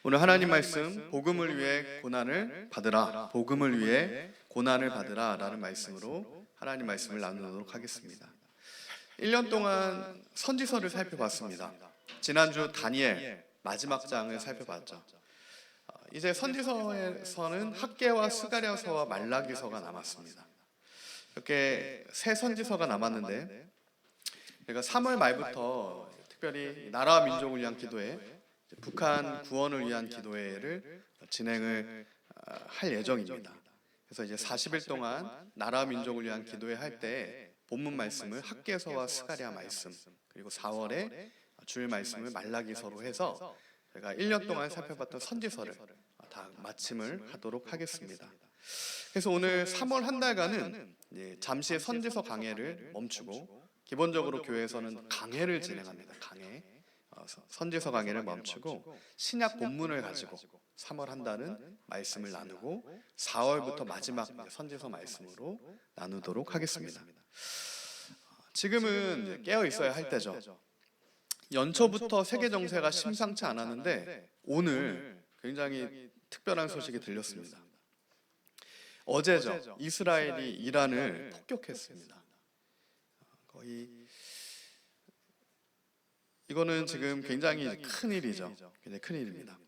오늘 하나님 말씀 복음을 위해 고난을 받으라, 복음을 위해 고난을 받으라 라는 말씀으로 하나님 말씀을 나누도록 하겠습니다. 1년 동안 선지서를 살펴봤습니다. 지난주 다니엘 마지막 장을 살펴봤죠. 이제 선지서에서는 학개와 스가랴서와 말라기서가 남았습니다. 이렇게 세 선지서가 남았는데, 제가 3월 말부터 특별히 나라와 민족을 위한 기도회, 북한 구원을 위한 기도회를 진행을 할 예정입니다. 그래서 이제 40일 동안 나라와 민족을 위한 기도회 할 때 본문 말씀을 학개서와 스가랴 말씀, 그리고 4월에 주일 말씀을 말라기서로 해서 제가 1년 동안 살펴봤던 선지서를 다 마침을 하도록 하겠습니다. 그래서 오늘 3월 한 달간은 잠시 선지서 강해를 멈추고, 기본적으로 교회에서는 강해를 진행합니다. 강해, 선지서 강해를 멈추고 신약 본문을 가지고 3월 한 달은 말씀을 나누고 4월부터 마지막 선지서 말씀으로 나누도록 하겠습니다. 지금은 깨어 있어야 할 때죠. 연초부터 세계 정세가 심상치 않았는데 오늘 굉장히 특별한 소식이 들렸습니다. 어제죠. 이스라엘이 이란을 폭격했습니다. 거의 이거는 지금 굉장히 큰 일이죠. 굉장히 큰 일입니다.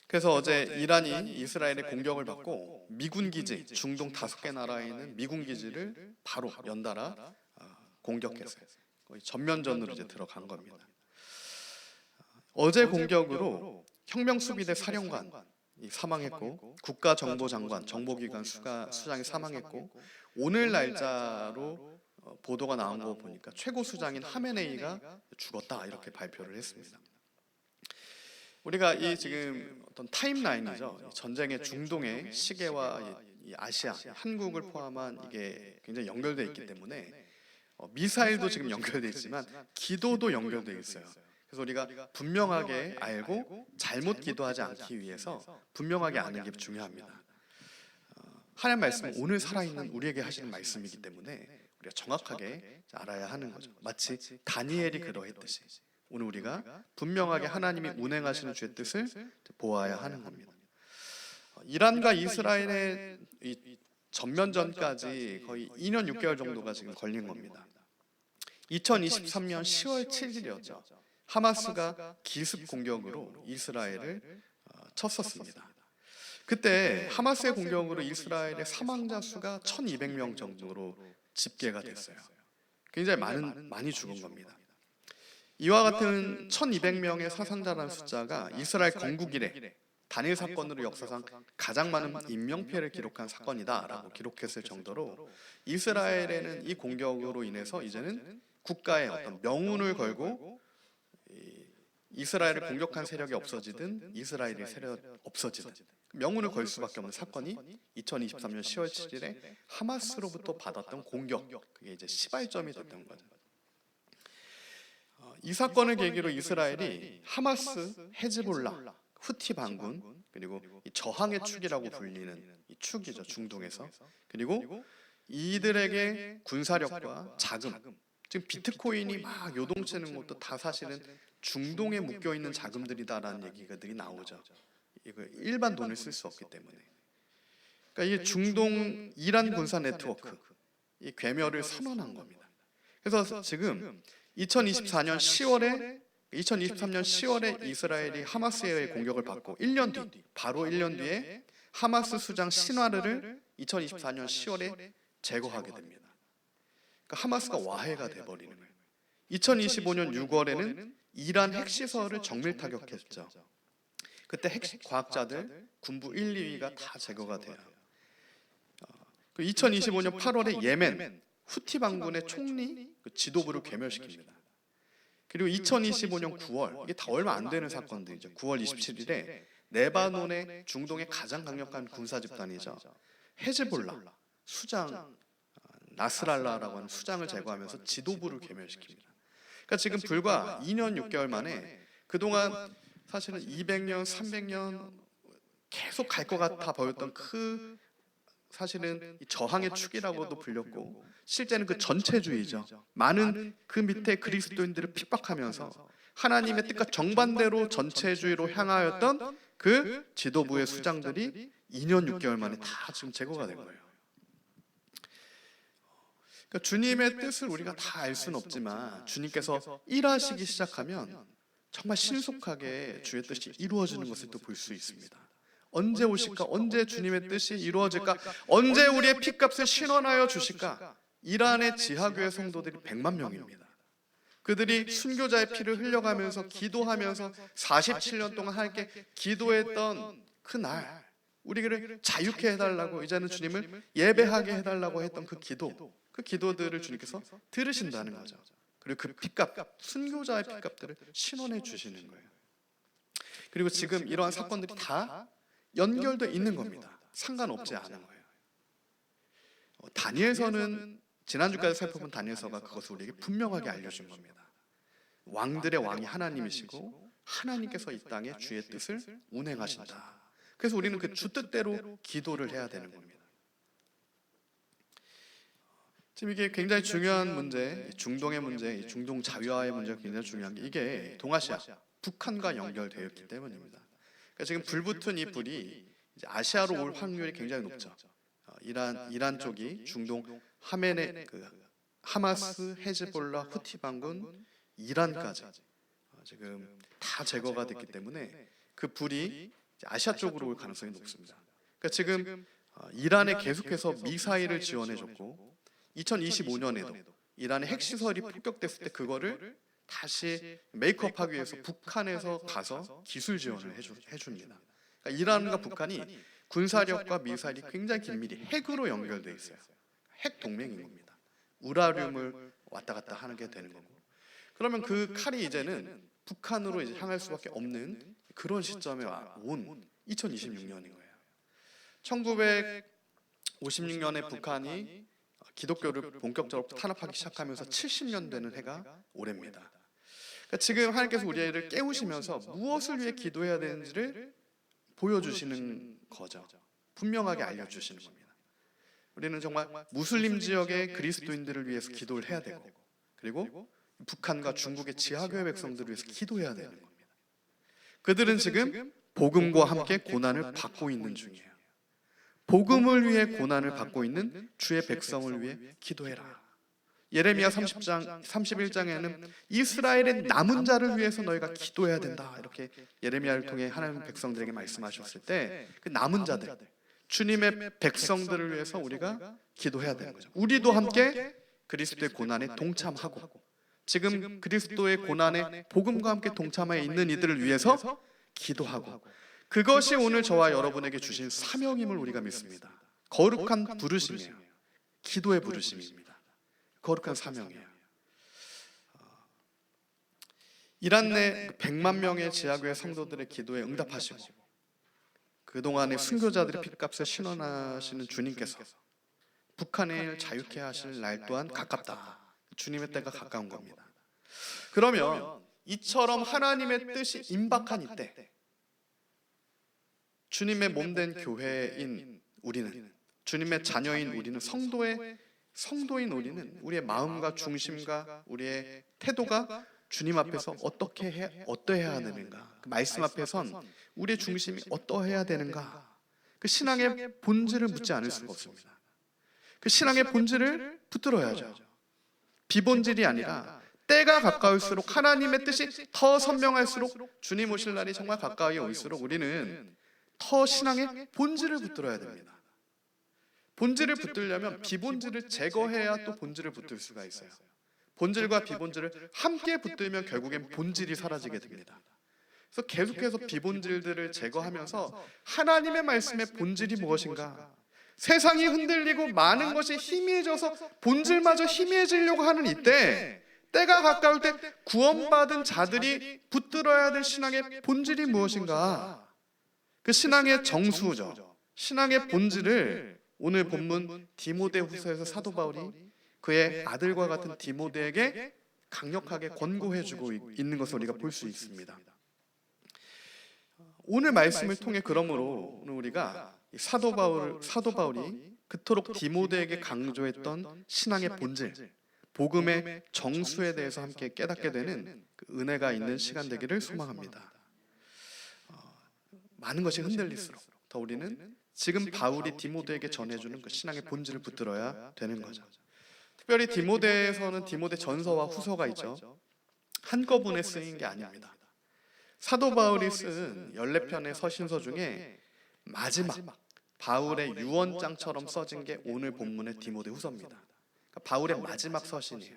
그래서 어제 이란이 이스라엘의 공격을 받고 미군 기지, 중동 5개 나라에 있는 미군 기지를 바로 연달아 공격했어요. 거의 전면전으로 이제 들어간 겁니다. 어제 공격으로 혁명수비대 사령관이 사망했고, 국가정보장관, 정보기관 수장이 사망했고, 오늘 날짜로 보도가 나온 거 보니까 최고 수장인 하메네이가 죽었다 이렇게 발표를 했습니다. 우리가 이 지금 어떤 타임라인이죠. 전쟁의 중동의 시계와 이 아시아, 한국을 포함한 이게 굉장히 연결되어 있기 때문에 미사일도 지금 연결되어 있지만 기도도 연결되어 있어요. 그래서 우리가 분명하게 알고 잘못 기도하지 않기 위해서 분명하게 아는 게 중요합니다. 하나님 말씀은 오늘 살아있는 우리에게 하시는 말씀이기 때문에 우리가 정확하게 알아야 하는 거죠. 마치 다니엘이 그러했듯이 오늘 우리가 분명하게 하나님이 운행하시는 주의 뜻을 보아야 하는 겁니다. 이란과 이스라엘의 이 전면전까지 거의 2년 6개월 정도가 지금 걸린 겁니다. 2023년 10월 7일이었죠. 하마스가 기습 공격으로 이스라엘을 쳤었습니다. 그때 하마스의 공격으로 이스라엘의 사망자 수가 1200명 정도로 집계가 됐어요. 굉장히 많이 죽은 겁니다. 이와 같은 1200명의 사상자라는 숫자가 이스라엘 건국 이래 단일 사건으로 역사상 가장 많은 인명피해를 기록한 사건이다라고 기록했을 정도로 이스라엘에는 이 공격으로 인해서 이제는 국가의 어떤 명운을 걸고 이스라엘을 공격한 세력이 없어지든 이스라엘의 세력이 없어지든 명운을 걸 수밖에 없는 사건이 2023년 10월 7일에 하마스로부터 받았던 공격, 그게 이제 시발점이 됐던 거죠. 이 사건을 계기로 이스라엘이 하마스, 헤즈볼라, 후티 반군, 그리고 이 저항의 축이라고 불리는 이 축이죠, 중동에서. 그리고 이들에게 군사력과 자금, 지금 비트코인이 막 요동치는 것도 다 사실은 중동에 묶여있는 자금들이다라는 얘기들이 나오죠. 이거 일반 돈을 쓸 수 없기 때문에. 그러니까 이 중동 이란 군사 네트워크, 이 괴멸을 선언한 겁니다. 그래서 지금 2023년 10월에 이스라엘이 하마스의 공격을 받고 1년 뒤, 바로 1년 뒤에 하마스 수장 시나르를 2024년 10월에 제거하게 됩니다. 그러니까 하마스가 와해가 돼버리는 거예요. 2025년 6월에는 이란 핵시설을 정밀 타격했죠. 그때 핵과학자들, 군부 1, 2위가 다 제거가 돼요. 2025년 8월에 예멘 후티 반군의 총리 지도부를 괴멸시킵니다. 그리고 2025년 9월, 이게 다 얼마 안 되는 사건들이죠. 9월 27일에 레바논의 중동의 가장 강력한 군사 집단이죠. 헤즈볼라 수장 나스랄라라고 하는 수장을 제거하면서 지도부를 괴멸시킵니다. 그러니까 지금 불과 2년 6개월 만에 그동안 사실은 200년, 300년 계속 갈 것 같아 보였던 그 사실은 저항의 축이라고도 불렸고 실제는 그 전체주의죠. 많은 그 밑에 그리스도인들을 핍박하면서 하나님의 뜻과 정반대로 전체주의로 향하였던 그 지도부의 수장들이 2년 6개월 만에 다 지금 제거가 된 거예요. 그러니까 주님의 뜻을 우리가 다 알 수는 없지만 주님께서 일하시기 시작하면 정말 신속하게 주의 뜻이 이루어지는 것을 또 볼 수 있습니다. 언제 오실까? 언제 주님의 뜻이 이루어질까? 언제 우리의 피값을 신원하여 주실까? 이란의 지하교회 성도들이 100만 명입니다. 그들이 순교자의 피를 흘려가면서 기도하면서 47년 동안 함께 기도했던 그 날, 우리를 자유케 해달라고, 이제는 주님을 예배하게 해달라고 했던 그 기도들을 주님께서 들으신다는 거죠. 그리고 그 피값, 순교자의 피값들을 신원해 주시는 거예요. 그리고 지금 이러한 사건들이 다 연결되어 있는 겁니다. 상관없지 않은 거예요. 다니엘서는 지난주까지 살펴본 다니엘서가 그것을 우리에게 분명하게 알려준 겁니다. 왕들의 왕이 하나님이시고 하나님께서 이 땅에 주의 뜻을 운행하신다. 그래서 우리는 그 주 뜻대로 기도를 해야 되는 겁니다. 지금 이게 굉장히 중요한 문제, 중동의 문제, 중동 자유화의 문제가 굉장히 중요한 게 이게 동아시아, 북한과 연결되어 있기 때문입니다. 그러니까 지금 불붙은 이 불이 이제 아시아로 올 확률이 굉장히 높죠. 이란 쪽이 중동 하멘의 하마스, 헤즈볼라, 후티 반군, 이란까지 지금 다 제거가 됐기 때문에 그 불이 아시아 쪽으로 올 가능성이 높습니다. 그러니까 지금 이란에 계속해서 미사일을 지원해줬고 2025년에도 이란의 핵시설이 폭격됐을 때 그거를 다시 메이크업하기 위해서 북한에서 가서 기술 지원을 해줍니다. 그러니까 이란과 북한이 군사력과 미사일이 굉장히 긴밀히 핵으로 연결되어 있어요. 핵 동맹인 겁니다. 우라늄을 왔다 갔다 하게 되는 거고. 그러면 그 칼이 이제는 북한으로 이제 향할 수밖에 없는 그런 시점에 온 2026년인 거예요. 1956년에 북한이 기독교를 본격적으로 탄압하기 시작하면서 70년 되는 해가 올해입니다. 그러니까 지금 하나님께서 우리를 깨우시면서 무엇을 위해 기도해야 되는지를 보여주시는 거죠. 분명하게 알려주시는 겁니다. 우리는 정말 무슬림 지역의 그리스도인들을 위해서 기도를 해야 되고, 그리고 북한과 중국의 지하교회 백성들을 위해서 기도해야 되는 겁니다. 그들은 지금 복음과 함께 고난을 받고 있는 중이에요. 복음을 위해 고난을 받고 있는 주의 백성을 위해 기도해라. 예레미야 31장에는 이스라엘의 남은 자를 위해서 너희가 기도해야 된다, 이렇게 예레미야를 통해 하나님 백성들에게 말씀하셨을 때 그 남은 자들, 주님의 백성들을 위해서 우리가 기도해야 되는 거죠. 우리도 함께 그리스도의 고난에 동참하고, 지금 그리스도의 고난에 복음과 함께 동참하여 있는 이들을 위해서 기도하고, 그것이 오늘 저와 여러분에게 주신 사명임을 우리가 믿습니다. 거룩한 부르심이에요. 기도의 부르심입니다. 거룩한 사명이에요. 이란 내 100만 명의 지하교회 성도들의 기도에 응답하시고, 그동안의 순교자들의 핏값을 신원하시는 주님께서 북한을 자유케 하실 날 또한 가깝다. 주님의 때가 가까운 겁니다. 그러면 이처럼 하나님의 뜻이 임박한 이때, 주님의 몸된 교회인 우리는, 주님의 자녀인 우리는, 성도인 우리는 우리의 마음과 중심과 우리의 태도가 주님 앞에서 어떠해야 되는가, 그 말씀 앞에선 우리의 중심이 어떠해야 되는가, 그 신앙의 본질을 묻지 않을 수가 없습니다. 그 신앙의 본질을 붙들어야죠. 비본질이 아니라 때가 가까울수록, 하나님의 뜻이 더 선명할수록, 주님 오실 날이 정말 가까이 올수록 우리는 더 신앙의 본질을 붙들어야 됩니다. 본질을 붙들려면 비본질을 제거해야 또 본질을 붙들 수가 있어요. 본질과 비본질을 함께 붙들면 결국엔 본질이 사라지게 됩니다. 그래서 계속해서 비본질들을 제거하면서 하나님의 말씀의 본질이 무엇인가, 세상이 흔들리고 많은 것이 희미해져서 본질마저 희미해지려고 하는 이때, 때가 가까울 때 구원받은 자들이 붙들어야 될 신앙의 본질이 무엇인가, 그 신앙의 정수죠. 신앙의 본질을 오늘 본문 디모데후서에서 사도 바울이 그의 아들과 같은 디모데에게 강력하게 권고해주고 있는 것을 우리가 볼 수 있습니다. 오늘 말씀을 통해 그러므로 우리가 사도 바울이 그토록 디모데에게 강조했던 신앙의 복음의 정수에 대해서 함께 깨닫게 되는 그 은혜가 있는 시간 되기를 소망합니다. 많은 것이 흔들릴수록 더 우리는 지금 바울이 디모데에게 전해주는 그 신앙의 본질을 붙들어야 되는 거죠. 특별히 디모데에서는 디모데 전서와 후서가 있죠. 한꺼번에 쓰인 게 아닙니다. 사도 바울이 쓴 14편의 서신서 중에 마지막 바울의 유언장처럼 써진 게 오늘 본문의 디모데 후서입니다. 그러니까 바울의 마지막 서신이에요.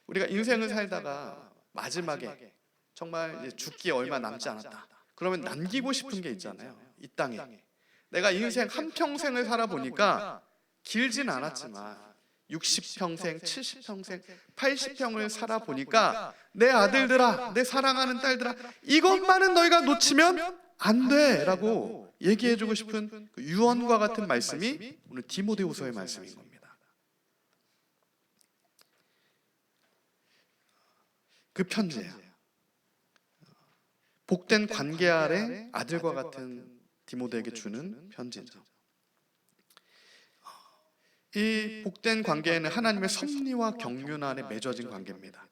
우리가 인생을 살다가 마지막에 정말 이제 죽기에 얼마 남지 않았다. 그러면 남기고 싶은 게 있잖아요. 이 땅에. 내가 인생 한평생을 살아보니까 길진 않았지만 60평생, 70평생, 80평을 살아보니까 내 아들들아, 내 사랑하는 딸들아, 이것만은 너희가 놓치면 안 돼 라고 얘기해주고 싶은 그 유언과 같은 말씀이 오늘 디모데후서의 말씀인 겁니다. 그 편지예요. 복된 관계 아래 아들과 같은 디모데에게 주는 편지죠. 이 복된 관계에는 하나님의 섭리와 경륜 안에 맺어진 관계입니다.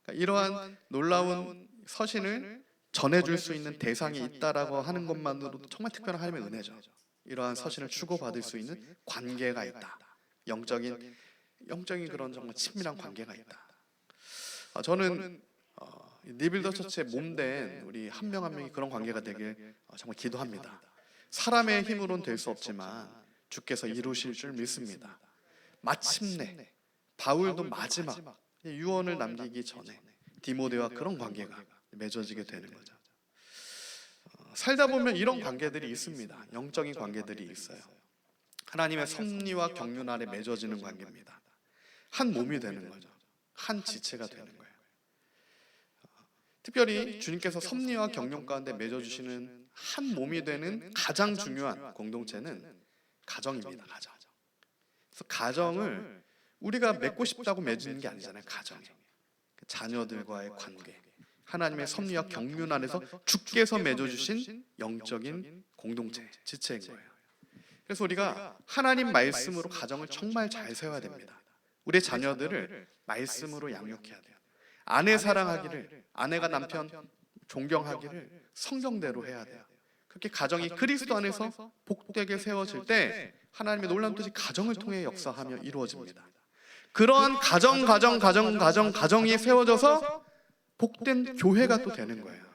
그러니까 이러한 놀라운 서신을 전해줄 수 있는 대상이 있다라고 하는 것만으로도 정말 특별한 하나님의 은혜죠. 이러한 서신을 주고받을 수 있는 관계가 있다. 영적인 그런 정말 친밀한 관계가 있다. 저는 리빌더 처치의 몸된 우리 한 명 한 명이 그런 관계가 되길 정말 기도합니다. 사람의 힘으로는 될 수 없지만 주께서 이루실 줄 믿습니다. 마침내 바울도 마지막 유언을 남기기 전에 디모데와 그런 관계가 맺어지게 되는 거죠. 살다 보면 이런 관계들이 있습니다. 영적인 관계들이 있어요. 하나님의 섭리와 경륜 아래 맺어지는 관계입니다. 한 몸이 되는 거죠. 한 지체가 되는 거예요. 특별히 주님께서 섭리와 경륜 가운데 맺어주시는 한 몸이 되는 가장 중요한 공동체는 가정입니다. 가정. 그래서 가정을 우리가 맺고 싶다고 맺는 게 아니잖아요. 가정이 자녀들과의 관계, 하나님의 섭리와 경륜 안에서 주께서 맺어주신 영적인 공동체, 지체인 거예요. 그래서 우리가 하나님 말씀으로 가정을 정말 잘 세워야 됩니다. 우리 자녀들을 말씀으로 양육해야 돼요. 아내 사랑하기를, 아내가 남편 존경하기를 성경대로 해야 돼요. 그렇게 가정이 그리스도 안에서 복되게 세워질 때 하나님의 놀라운 뜻이 가정을 통해 역사하며 이루어집니다. 그러한 가정이 세워져서 복된 교회가 또 되는 거예요.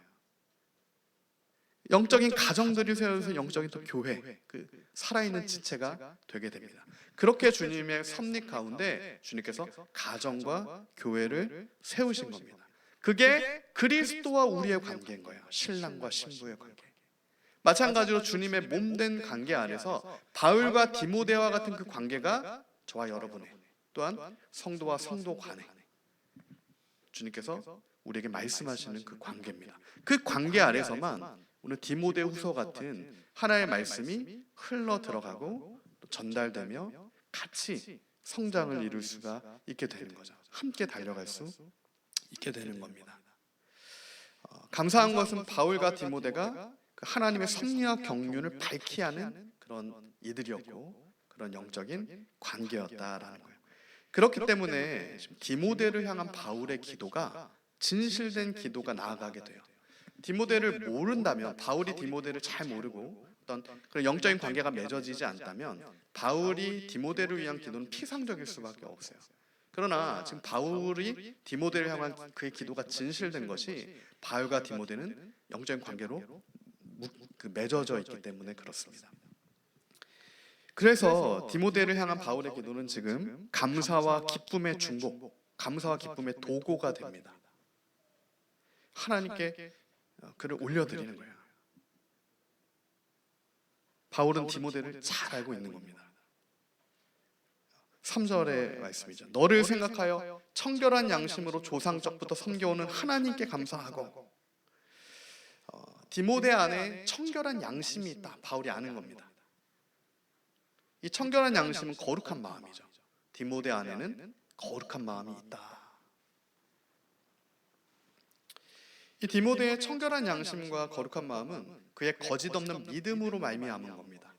영적인 가정들이 세워져서 영적인 또 교회, 그 살아있는 지체가 되게 됩니다. 그렇게 주님의 섭리 가운데 주님께서 가정과 교회를 세우신 겁니다. 그게 그리스도와 우리의 관계인 거예요. 신랑과 신부의 관계. 마찬가지로 주님의 몸된 관계 안에서 바울과 디모데와 같은 그 관계가 저와 여러분의, 또한 성도와 성도 간에 주님께서 우리에게 말씀하시는 그 관계입니다. 그 관계 아래서만 오늘 디모데후서 같은 하나의 말씀이 흘러 들어가고 또 전달되며 같이 성장을 이룰 수가 있게 되는 거죠. 함께 달려갈 수 있게 되는 겁니다. 감사한 것은 바울과 디모데가 하나님의 섭리와 경륜을 밝히 하는 그런 이들이었고 그런 영적인 관계였다라는 거예요. 그렇기 때문에 디모데를 향한 바울의 기도가 진실된 기도가 나아가게 돼요. 디모데를 모른다면, 바울이 디모데를 잘 모르고 어떤 그런 영적인 관계가 맺어지지 않다면 바울이 디모데를 위한 기도는 피상적일 수밖에 없어요. 그러나 지금 바울이 디모데를 향한 그의 기도가 진실된 것이 바울과 디모데는 영적인 관계로 맺어져 있기 때문에 그렇습니다. 그래서 디모데를 향한 바울의 기도는 지금 감사와 기쁨의 중보, 감사와 기쁨의 도구가 됩니다. 하나님께 그를 올려드리는 거예요. 바울은 디모데를 잘 알고 있는 겁니다. 3절의 말씀이죠. 너를 생각하여 청결한 양심으로 조상적부터 섬겨오는 하나님께 감사하고. 디모데 안에 청결한 양심이 있다. 바울이 아는 겁니다. 이 청결한 양심은 거룩한 마음이죠. 디모데 안에는 거룩한 마음이 있다. 이 디모데의 청결한 양심과 거룩한 마음은 그의 거짓 없는 믿음으로 말미암은 겁니다.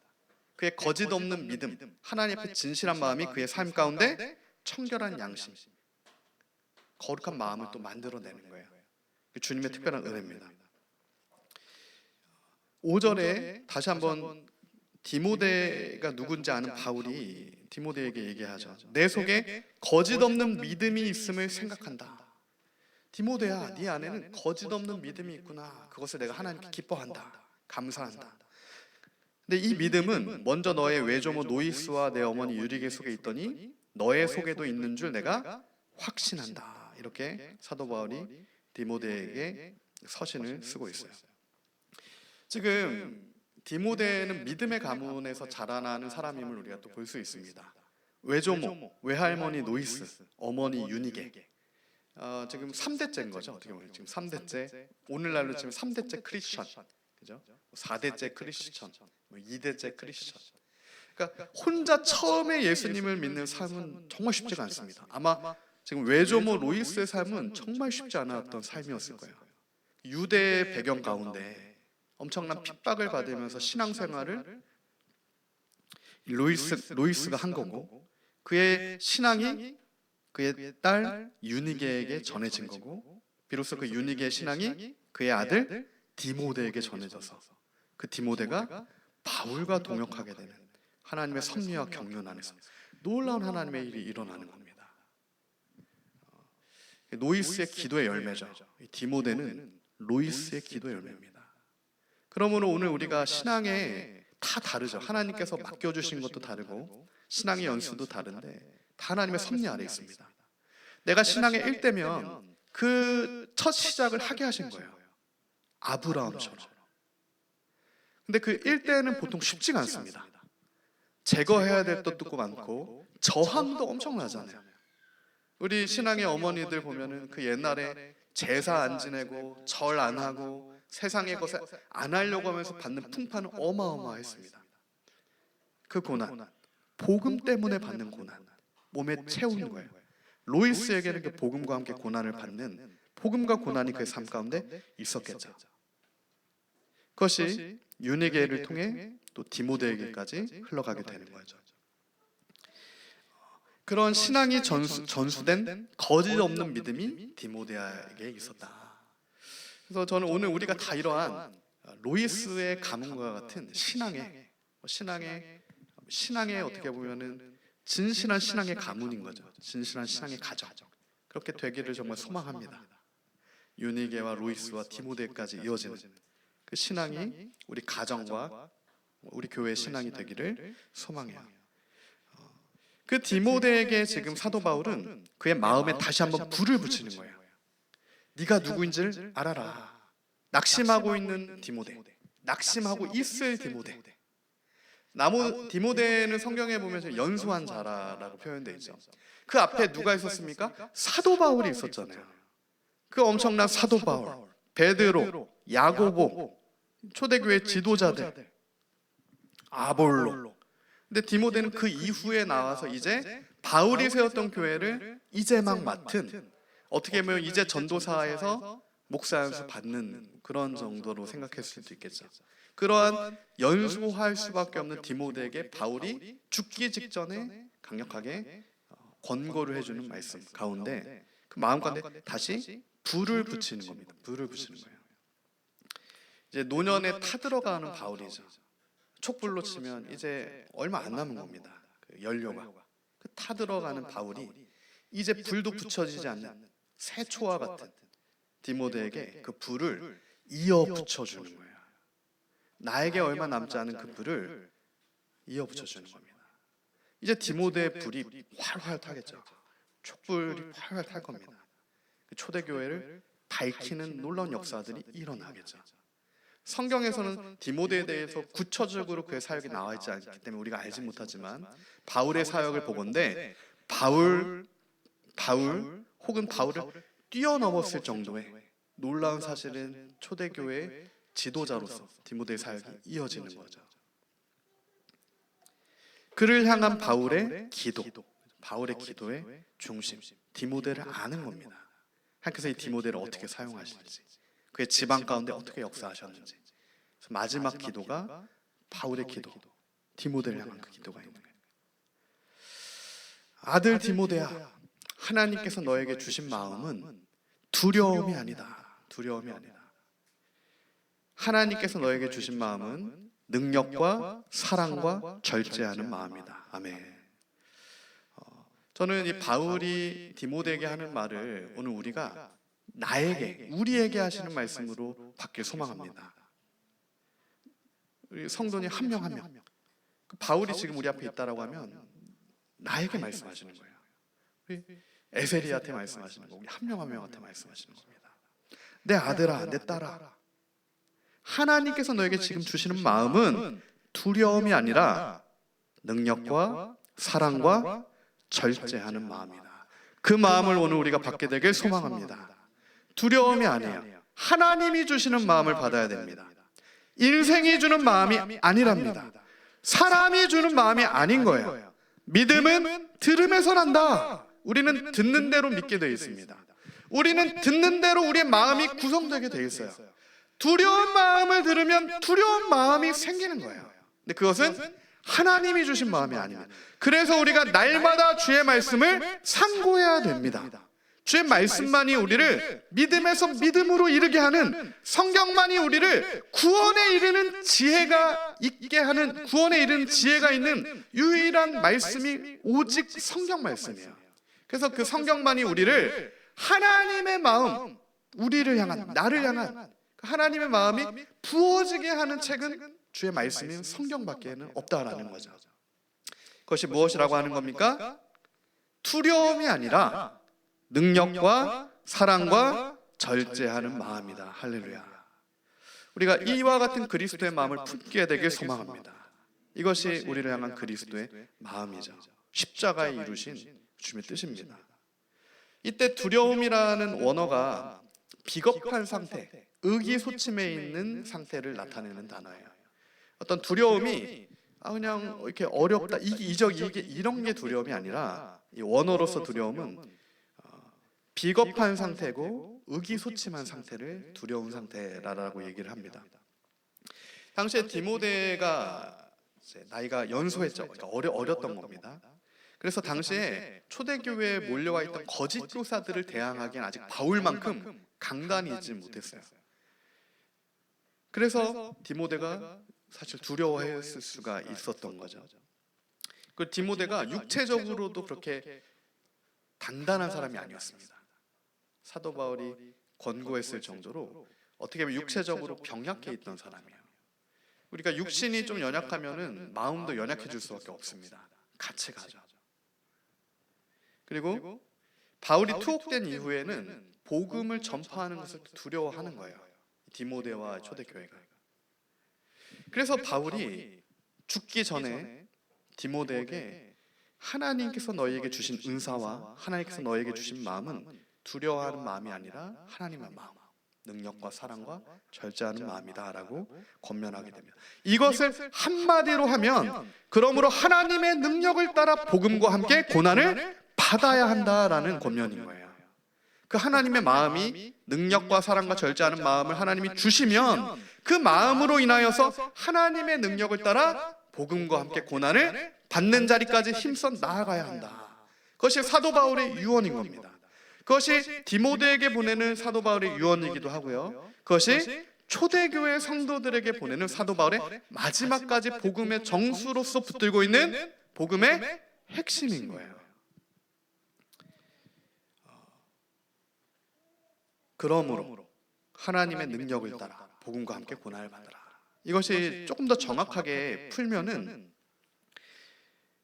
그의 거짓 없는 믿음, 하나님 앞에 진실한 마음이 그의 삶 가운데 청결한 양심, 거룩한 마음을 또 만들어내는 거예요. 주님의 특별한 은혜입니다. 5절에 다시 한번 디모데가 누군지 아는 바울이 디모데에게 얘기하죠. 내 속에 거짓 없는 믿음이 있음을 생각한다. 디모데야, 네 안에는 거짓 없는 믿음이 있구나. 그것을 내가 하나님께 기뻐한다. 감사한다. 근데 이 믿음은 먼저 너의 외조모 노이스와 내 어머니 유리게 속에 있더니 너의 속에도 있는 줄 내가 확신한다. 이렇게 사도 바울이 디모데에게 서신을 쓰고 있어요. 지금 디모데는 믿음의 가문에서 자라나는 사람임을 우리가 또 볼 수 있습니다. 외조모, 외할머니 노이스, 어머니 유니게, 지금 3대째인 거죠. 어떻게 보면 지금 3대째, 오늘날로 치면 3대째 크리스천, 그죠? 4대째 크리스천, 2대째 크리스천. 그러니까 혼자 처음에 예수님을 믿는 삶은 정말 쉽지가 않습니다. 아마 지금 외조모 로이스의 삶은 정말 쉽지 않았던 삶이었을 거예요. 유대의 배경 가운데 엄청난 핍박을 받으면서 신앙생활을 로이스가 한 거고, 그의 신앙이 그의 딸 유니게에게 전해진 거고, 비로소 그 유니게의 신앙이 그의 아들 디모데에게 전해져서 그 디모데가 바울과 동역하게 되는 하나님의 섭리와 경륜 안에서 놀라운 하나님의 일이 일어나는 겁니다. 로이스의 기도의 열매죠. 디모데는 로이스의 기도의 열매입니다. 그러므로 오늘 우리가 신앙에 다 다르죠. 하나님께서 맡겨주신 것도 다르고 신앙의 연수도 다른데 다 하나님의 섭리 아래 있습니다. 내가 신앙의 1대면 그 첫 시작을 하게 하신 거예요. 아브라함처럼. 근데 그 1대는 보통 쉽지가 않습니다. 제거해야 될 것도 많고 저항도 엄청나잖아요. 우리 신앙의 어머니들 보면은 그 옛날에 제사 안 지내고 절 안 하고 세상의 것을 안 하려고 하면서 받는 풍파는 어마어마했습니다. 그 고난, 복음 때문에 받는 고난, 몸에 채우는 거예요. 로이스에게는 그 복음과 함께 고난을 받는, 복음과 고난이 그의 삶 가운데 있었겠죠. 그것이 유니게를 통해 또 디모데에게까지 흘러가게 되는 거죠. 그런 신앙이 전수된 거짓 없는 믿음이 디모데에게 있었다. 그래서 저는 오늘 우리가 다 이러한 로이스의 가문과 같은 신앙의 어떻게 보면은 진실한 신앙의 가문인 거죠. 진실한 신앙의 가정. 그렇게 되기를 정말 소망합니다. 유니게와 로이스와 디모데까지 이어지는 그 신앙이 우리 가정과 우리 교회의 신앙이 되기를 소망해요. 그 디모데에게 지금 사도 바울은 그의 마음에 다시 한번 불을 붙이는 거예요. 네가 누구인지를 알아라. 낙심하고 있는 디모데, 낙심하고 있을 디모데. 디모데는 성경에 보면 연소한 자라라고 표현되어 있죠. 그 앞에 누가 있었습니까? 사도 바울이 있었잖아요. 그 엄청난 사도 바울, 베드로, 야고보, 초대교회 지도자들, 아볼로. 근데 디모데는 그 이후에 나와서 이제 바울이 세웠던 교회를 이제 막 맡은, 어떻게 보면 이제 전도사에서 목사 연수 받는 그런 정도로 생각했을 수도 있겠죠. 그러한 연수할 수밖에 없는 디모데에게 바울이 죽기 직전에 강력하게 권고를 해주는 말씀 가운데 그 마음 가운데 다시 불을 붙이는 겁니다. 불을 붙이는 거예요. 이제 노년에 타들어가는 바울이죠. 촛불로 치면 이제 얼마 안 남은 겁니다. 그 연료가. 그 타들어가는 바울이 이제 불도 붙여지지 않는 새초와 같은 디모데에게 그 불을 이어 붙여주는 거예요. 나에게 얼마 남지 않은 그 불을 이어 붙여주는 겁니다. 이제 디모데의 불이 활활 타겠죠. 촛불이 활활 탈 겁니다. 그 초대교회를 밝히는 놀라운 역사들이 일어나겠죠. 성경에서는 디모데에 대해서 구체적으로 그의 사역이 나와 있지 않기 때문에 우리가 알지 못하지만 바울의 사역을 보건대 바울 혹은 바울을 뛰어넘었을 정도의 놀라운 사실은 초대교회의 지도자로서 디모데의 사역이 이어지는 거죠. 그를 향한 바울의 기도, 바울의 기도의 중심, 디모데를 아는 겁니다. 하나님께서 이 디모데를 어떻게 사용하실지, 그의 집안 가운데 어떻게 역사하셨는지. 그래서 마지막 기도가 바울의 기도, 디모데를 향한 그 기도가 있는 거예요. 아들 디모데야, 하나님께서 너에게 주신 마음은 두려움이 아니다. 두려움이 아니다. 하나님께서 너에게 주신 마음은 능력과 사랑과 절제하는 마음이다. 아멘. 저는 이 바울이 디모데에게 하는 말을 오늘 우리가 나에게, 우리에게 하시는 말씀으로 받길 소망합니다. 우리 성도님 한 명 한 명. 바울이 지금 우리 앞에 있다라고 하면 나에게 말씀하시는 거예요. 우리 에세리한테 말씀하시는 거고, 우리 한 명 한 명한테 말씀하시는 겁니다. 내 아들아, 내 딸아, 하나님께서 너에게 지금 주시는 마음은 두려움이 아니라 능력과 사랑과 절제하는 마음이다. 그 마음을 오늘 우리가 받게 되길 소망합니다. 두려움이 아니에요. 하나님이 주시는 마음을 받아야 됩니다. 인생이 주는 마음이 아니랍니다. 사람이 주는 마음이 아닌 거예요. 믿음은 들음에서 난다. 우리는 듣는 대로 믿게 되어 있습니다. 우리는 듣는 대로 우리의 마음이 구성되게 되어 있어요. 두려운 마음을 들으면 두려운 마음이 생기는 거예요. 근데 그것은 하나님이 주신 마음이 아닙니다. 그래서 우리가 날마다 주의 말씀을 상고해야 됩니다. 주의 말씀만이 우리를 믿음에서 믿음으로 이르게 하는, 성경만이 우리를 구원에 이르는 지혜가 있게 하는, 구원에 이르는 지혜가 있는 유일한 말씀이 오직 성경 말씀이에요. 그래서 그 성경만이 우리를 하나님의 마음, 우리를 향한, 나를 향한 하나님의 마음이 부어지게 하는 책은 주의 말씀인 성경밖에는 없다라는 거죠. 그것이 무엇이라고 하는 겁니까? 두려움이 아니라 능력과 사랑과 절제하는 마음이다. 할렐루야. 우리가 이와 같은 그리스도의 마음을 품게 되길 소망합니다. 이것이 우리를 향한 그리스도의 마음이죠. 십자가에 이루신 주님의 뜻입니다. 이때 두려움이라는 원어가 비겁한 상태, 의기소침해 있는 상태를 나타내는 단어예요. 어떤 두려움이 그냥 이렇게 어렵다, 이게 이런 게 두려움이 아니라, 이 원어로서 두려움은 비겁한 상태고 의기소침한 상태를 두려운 상태라고 얘기를 합니다. 당시에 디모데가 나이가 연소했죠. 그러니까 어렸던 겁니다. 그래서 당시에 초대교회에 몰려와 있던 거짓 교사들을 대항하기엔 아직 바울만큼 강단이 있지 못했어요. 그래서 디모데가 사실 두려워했을 수가 있었던 거죠. 그 디모데가 육체적으로도 그렇게 단단한 사람이 아니었습니다. 사도 바울이 권고했을 정도로 어떻게 보면 육체적으로 병약해 있던 사람이에요. 우리가 육신이 좀 연약하면은 마음도 연약해질 수밖에 없습니다. 같이 가죠. 그리고 바울이 투옥된 이후에는 복음을 전파하는 것을 두려워하는 거예요. 디모데와 초대교회가. 그래서 바울이 죽기 전에 디모데에게 하나님께서 너희에게 주신 은사와 하나님께서 너희에게 주신 마음은 두려워하는 마음이 아니라 하나님의 마음, 능력과 사랑과 절제하는 마음이다 라고 권면하게 됩니다. 이것을 한마디로 하면, 그러므로 하나님의 능력을 따라 복음과 함께 고난을 받아야 한다라는 권면인 거예요. 그 하나님의 마음이, 능력과 사랑과 절제하는 마음을 하나님이 주시면 그 마음으로 인하여서 하나님의 능력을 따라 복음과 함께 고난을 받는 자리까지 힘써 나아가야 한다. 그것이 사도 바울의 유언인 겁니다. 그것이 디모데에게 보내는 사도 바울의 유언이기도 하고요, 그것이 초대교회 성도들에게 보내는 사도 바울의 마지막까지 복음의 정수로서 붙들고 있는 복음의 핵심인 거예요. 그러므로 하나님의 능력을 따라 복음과 함께 고난을 받으라. 이것이 조금 더 정확하게 풀면은,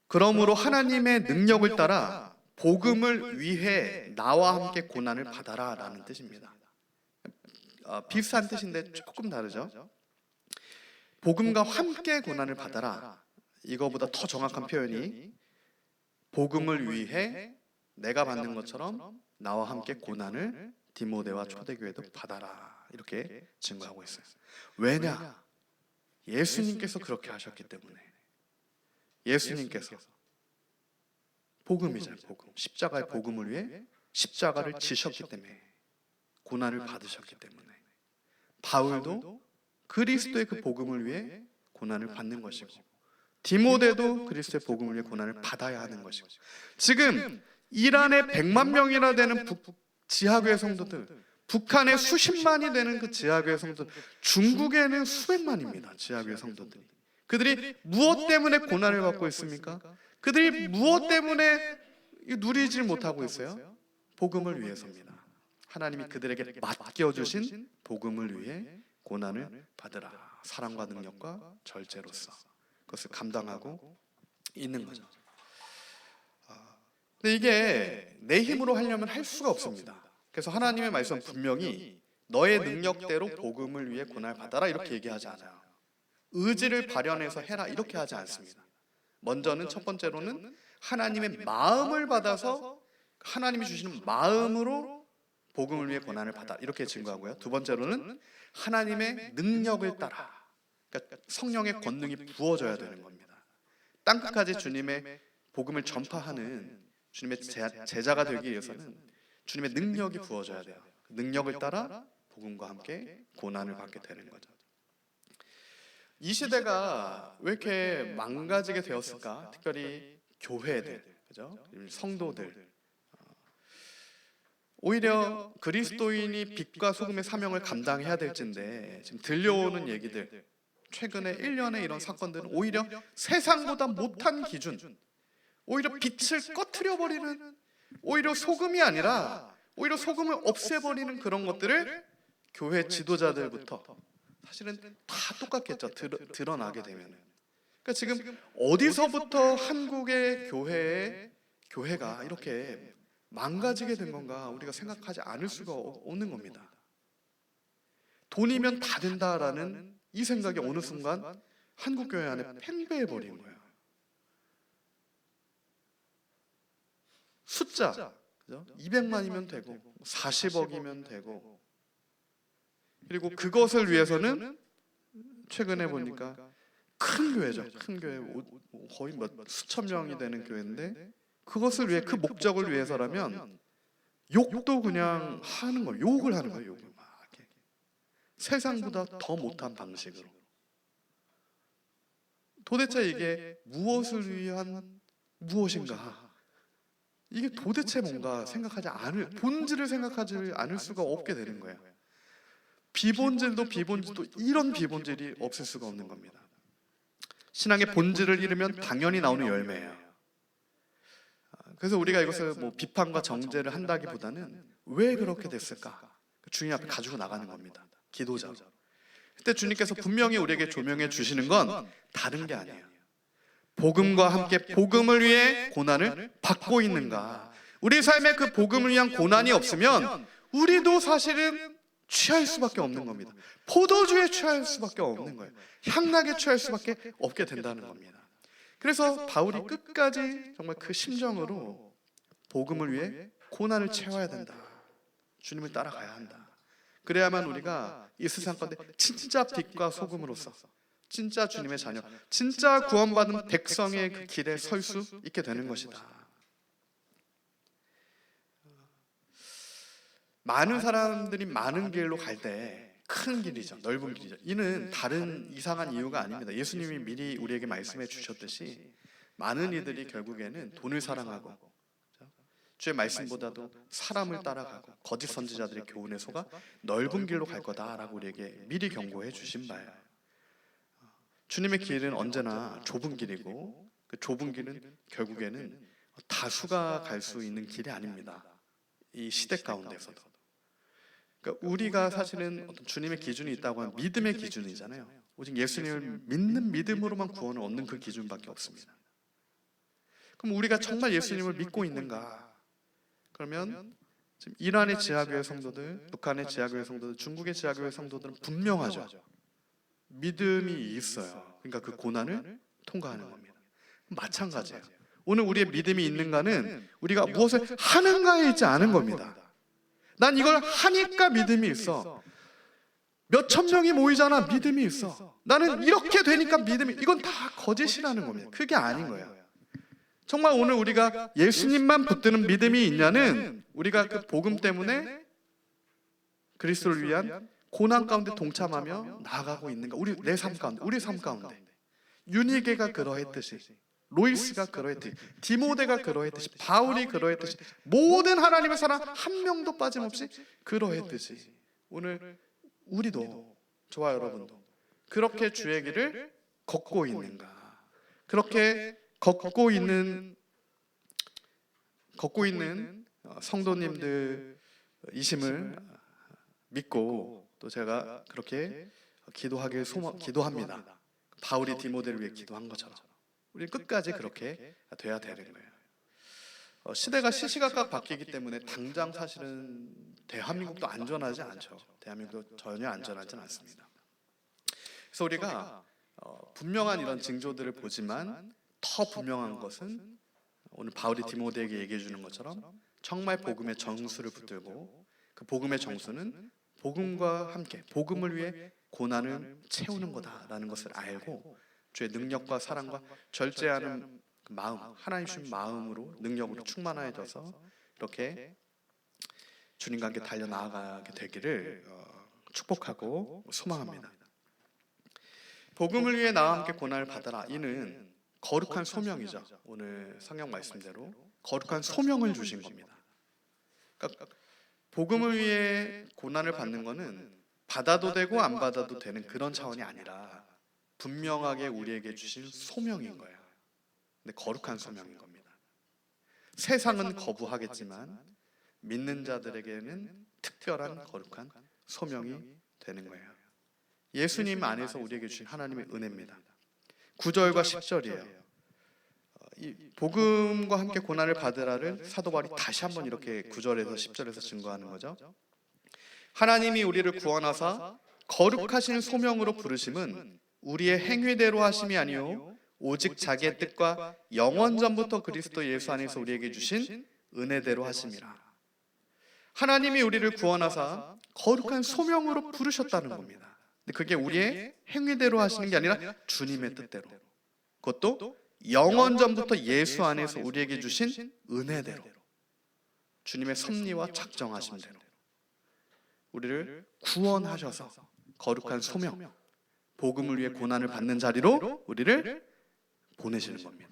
그러므로 하나님의 능력을 따라 복음을 위해 나와 함께 고난을 받아라 라는 뜻입니다. 비슷한 뜻인데 조금 다르죠. 복음과 함께 고난을 받아라, 이거보다 더 정확한 표현이 복음을 위해 내가 받는 것처럼 나와 함께 고난을 디모데와 초대교회도 받아라, 이렇게 증거하고 있어요. 왜냐? 예수님께서 그렇게 하셨기 때문에. 예수님께서 복음이잖아요. 복음. 십자가의 복음을 위해 십자가를 지셨기 때문에, 고난을 받으셨기 때문에 바울도 그리스도의 그 복음을 위해 고난을 받는 것이고, 디모데도 그리스도의 복음을 위해 고난을 받아야 하는 것이고, 지금 이란에 100만 명이나 되는 지하교회 성도들, 북한에 수십만이 되는 그 지하교회 성도들, 중국에는 수백만입니다. 지하교회 성도들이. 그들이 무엇 때문에 고난을 받고 있습니까? 그들이 무엇 때문에 누리지 못하고 있어요? 복음을 위해서입니다. 하나님이 그들에게 맡겨주신 복음을 위해 고난을 받으라. 사랑과 능력과 절제로서 그것을 감당하고 있는 거죠. 근데 이게 내 힘으로 하려면 할 수가 없습니다. 그래서 하나님의 말씀은 분명히 너의 능력대로 복음을 위해 고난을 받아라 이렇게 얘기하지 않아요. 의지를 발현해서 해라 이렇게 하지 않습니다. 먼저는 첫 번째로는 하나님의 마음을 받아서 하나님이 주시는 마음으로 복음을 위해 고난을 받아 이렇게 증거하고요. 두 번째로는 하나님의 능력을 따라, 그러니까 성령의 권능이 부어져야 되는 겁니다. 땅끝까지 주님의 복음을 전파하는 주님의 제자가 되기 위해서는 주님의 능력이 부어져야 돼요. 그 능력을 따라 복음과 함께 고난을 받게 되는 거죠. 이 시대가 왜 이렇게 망가지게 되었을까? 특별히 교회들, 그죠? 성도들. 오히려 그리스도인이 빛과 소금의 사명을 감당해야 될진데 지금 들려오는 얘기들, 최근에 1년의 이런 사건들은 오히려 세상보다 못한 기준, 오히려 빛을 꺼트려버리는, 오히려 소금이 아니라 오히려 소금을 없애버리는 그런 것들을 교회 지도자들부터 사실은 다 똑같겠죠. 드러나게 되면. 그러니까 지금 어디서부터 한국의 교회가 이렇게 망가지게 된 건가 우리가 생각하지 않을 수가 없는 겁니다. 돈이면 다 된다라는 이 생각이 어느 순간 한국 교회 안에 팽배해 버린 거예요. 숫자, 그죠? 200만이면 되고 40억이면 되고, 그리고 그것을 위해서는 최근에 보니까 큰 교회죠. 큰 교회 거의 수천 명이 되는 교회인데 그것을 위해, 그 목적을 위해서라면 욕도 그냥 하는 거예요. 욕을 하는 거예요. 욕을 막 이렇게. 세상보다 더 못한 방식으로. 도대체 이게 무엇을 위한 무엇인가? 이게 도대체 뭔가 본질을 생각하지 않을 수가 없게 되는 거예요. 비본질도 이런 비본질이 없을 수가 없는 겁니다. 신앙의 본질을 잃으면 당연히 나오는 열매예요. 그래서 우리가 이것을 비판과 정죄를 한다기보다는 왜 그렇게 됐을까? 주님 앞에 가지고 나가는 겁니다. 기도자로. 그때 주님께서 분명히 우리에게 조명해 주시는 건 다른 게 아니에요. 복음과 함께 복음을 위해 고난을 받고 있는가? 우리 삶에 그 복음을 위한 고난이 없으면 우리도 사실은 취할 수밖에 없는 겁니다. 포도주에 취할 수밖에 없는 거예요. 향락에 취할 수밖에 없게 된다는 겁니다. 그래서 바울이 끝까지 정말 그 심정으로 복음을 위해 고난을 채워야 된다. 주님을 따라가야 한다. 그래야만 우리가 이 세상 가운데 진짜 빛과 소금으로서 진짜 주님의 자녀, 진짜 구원받은 백성의 그 길에 설 수 있게 되는 것이다. 많은 사람들이 많은 길로 갈 때 큰 길이죠. 넓은 길이죠. 이는 다른 이상한 이유가 아닙니다. 예수님이 미리 우리에게 말씀해 주셨듯이 많은 이들이 결국에는 돈을 사랑하고 주의 말씀보다도 사람을 따라가고 거짓 선지자들의 교훈에 속아 넓은 길로 갈 거다라고 우리에게 미리 경고해 주신 바예요. 주님의 길은 언제나 좁은 길이고 그 좁은 길은 결국에는 다수가 갈 수 있는 길이 아닙니다. 이 시대 가운데서도. 그러니까 우리가 사실은 어떤 주님의 기준이 있다고 하면 믿음의 기준이잖아요. 오직 예수님을 믿는 믿음으로만 구원을 얻는 그 기준밖에 없습니다. 그럼 우리가 정말 예수님을 믿고 있는가? 그러면 지금 이란의 지하교회 성도들, 북한의 지하교회 성도들, 중국의 지하교회 성도들은 분명하죠. 믿음이 있어요. 그러니까 그 고난을 통과하는 겁니다. 마찬가지예요. 오늘 우리의 믿음이 있는가는 우리가 무엇을 하는가에 있지 않은 겁니다. 난 이걸 하니까 믿음이 있어. 몇천 명이 모이잖아, 믿음이 있어. 나는 이렇게 되니까 믿음이, 이건 다 거짓이라는 겁니다. 그게 아닌 거예요. 정말 오늘 우리가 예수님만 붙드는 믿음이 있냐는 우리가 그 복음 때문에 그리스도를 위한 고난 가운데 동참하며 나아가고 있는가? 우리 삶 가운데 유니게가 그러했듯이, 로이스가 그러했듯이, 디모데가 그러했듯이, 바울이 그러했듯이, 모든 하나님의 사람 한 명도 빠짐없이 그러했듯이 오늘 우리도, 저와 여러분도 그렇게 주의 길을 걷고 있는가? 그렇게 걷고 있는 성도님들이심을 믿고 또 제가 그렇게 기도합니다. 바울이 디모데를 위해 기도한 것처럼 우리 끝까지 그렇게 돼야 되는 거예요. 시대가 시시각각 바뀌기 때문에 당장 사실은 대한민국도 안전하지 않죠. 대한민국도 전혀 안전하지 않습니다. 그래서 우리가 분명한 이런 징조들을 보지만 더 분명한 것은 오늘 바울이 디모데에게 얘기해 주는 것처럼 정말 복음의 정수를 붙들고 그 복음의 정수는 복음과 함께 복음을 위해 고난을 채우는 거다라는 것을 알고 주의 능력과 사랑과 절제하는 그 마음, 하나님 주신 마음으로 능력으로 충만해져서 이렇게 주님과 함께 달려나가게 되기를 축복하고 소망합니다. 복음을 위해 나와 함께 고난을 받아라. 이는 거룩한 소명이죠. 오늘 성경 말씀대로 거룩한 소명을 주신 겁니다. 그러니까 복음을 위해 고난을 받는 것은 받아도 되고 안 받아도 되는 그런 차원이 아니라 분명하게 우리에게 주신 소명인 거예요. 근데 거룩한 소명인 겁니다. 세상은 거부하겠지만 믿는 자들에게는 특별한 거룩한 소명이 되는 거예요. 예수님 안에서 우리에게 주신 하나님의 은혜입니다. 9절과 10절이에요. 이 복음과 함께 고난을 받으라를 사도 바울이 다시 한번 이렇게 9절에서 10절에서 증거하는 거죠. 하나님이 우리를 구원하사 거룩하신 소명으로 부르심은 우리의 행위대로 하심이 아니요 오직 자기의 뜻과 영원 전부터 그리스도 예수 안에서 우리에게 주신 은혜대로 하심이라. 하나님이 우리를 구원하사 거룩한 소명으로 부르셨다는 겁니다. 근데 그게 우리의 행위대로 하시는 게 아니라 주님의 뜻대로, 그것도 영원 전부터 예수 안에서 우리에게 주신 은혜대로, 주님의 섭리와 작정하심대로 우리를 구원하셔서 거룩한 소명, 복음을 위해 고난을 받는 자리로 우리를 보내시는 겁니다.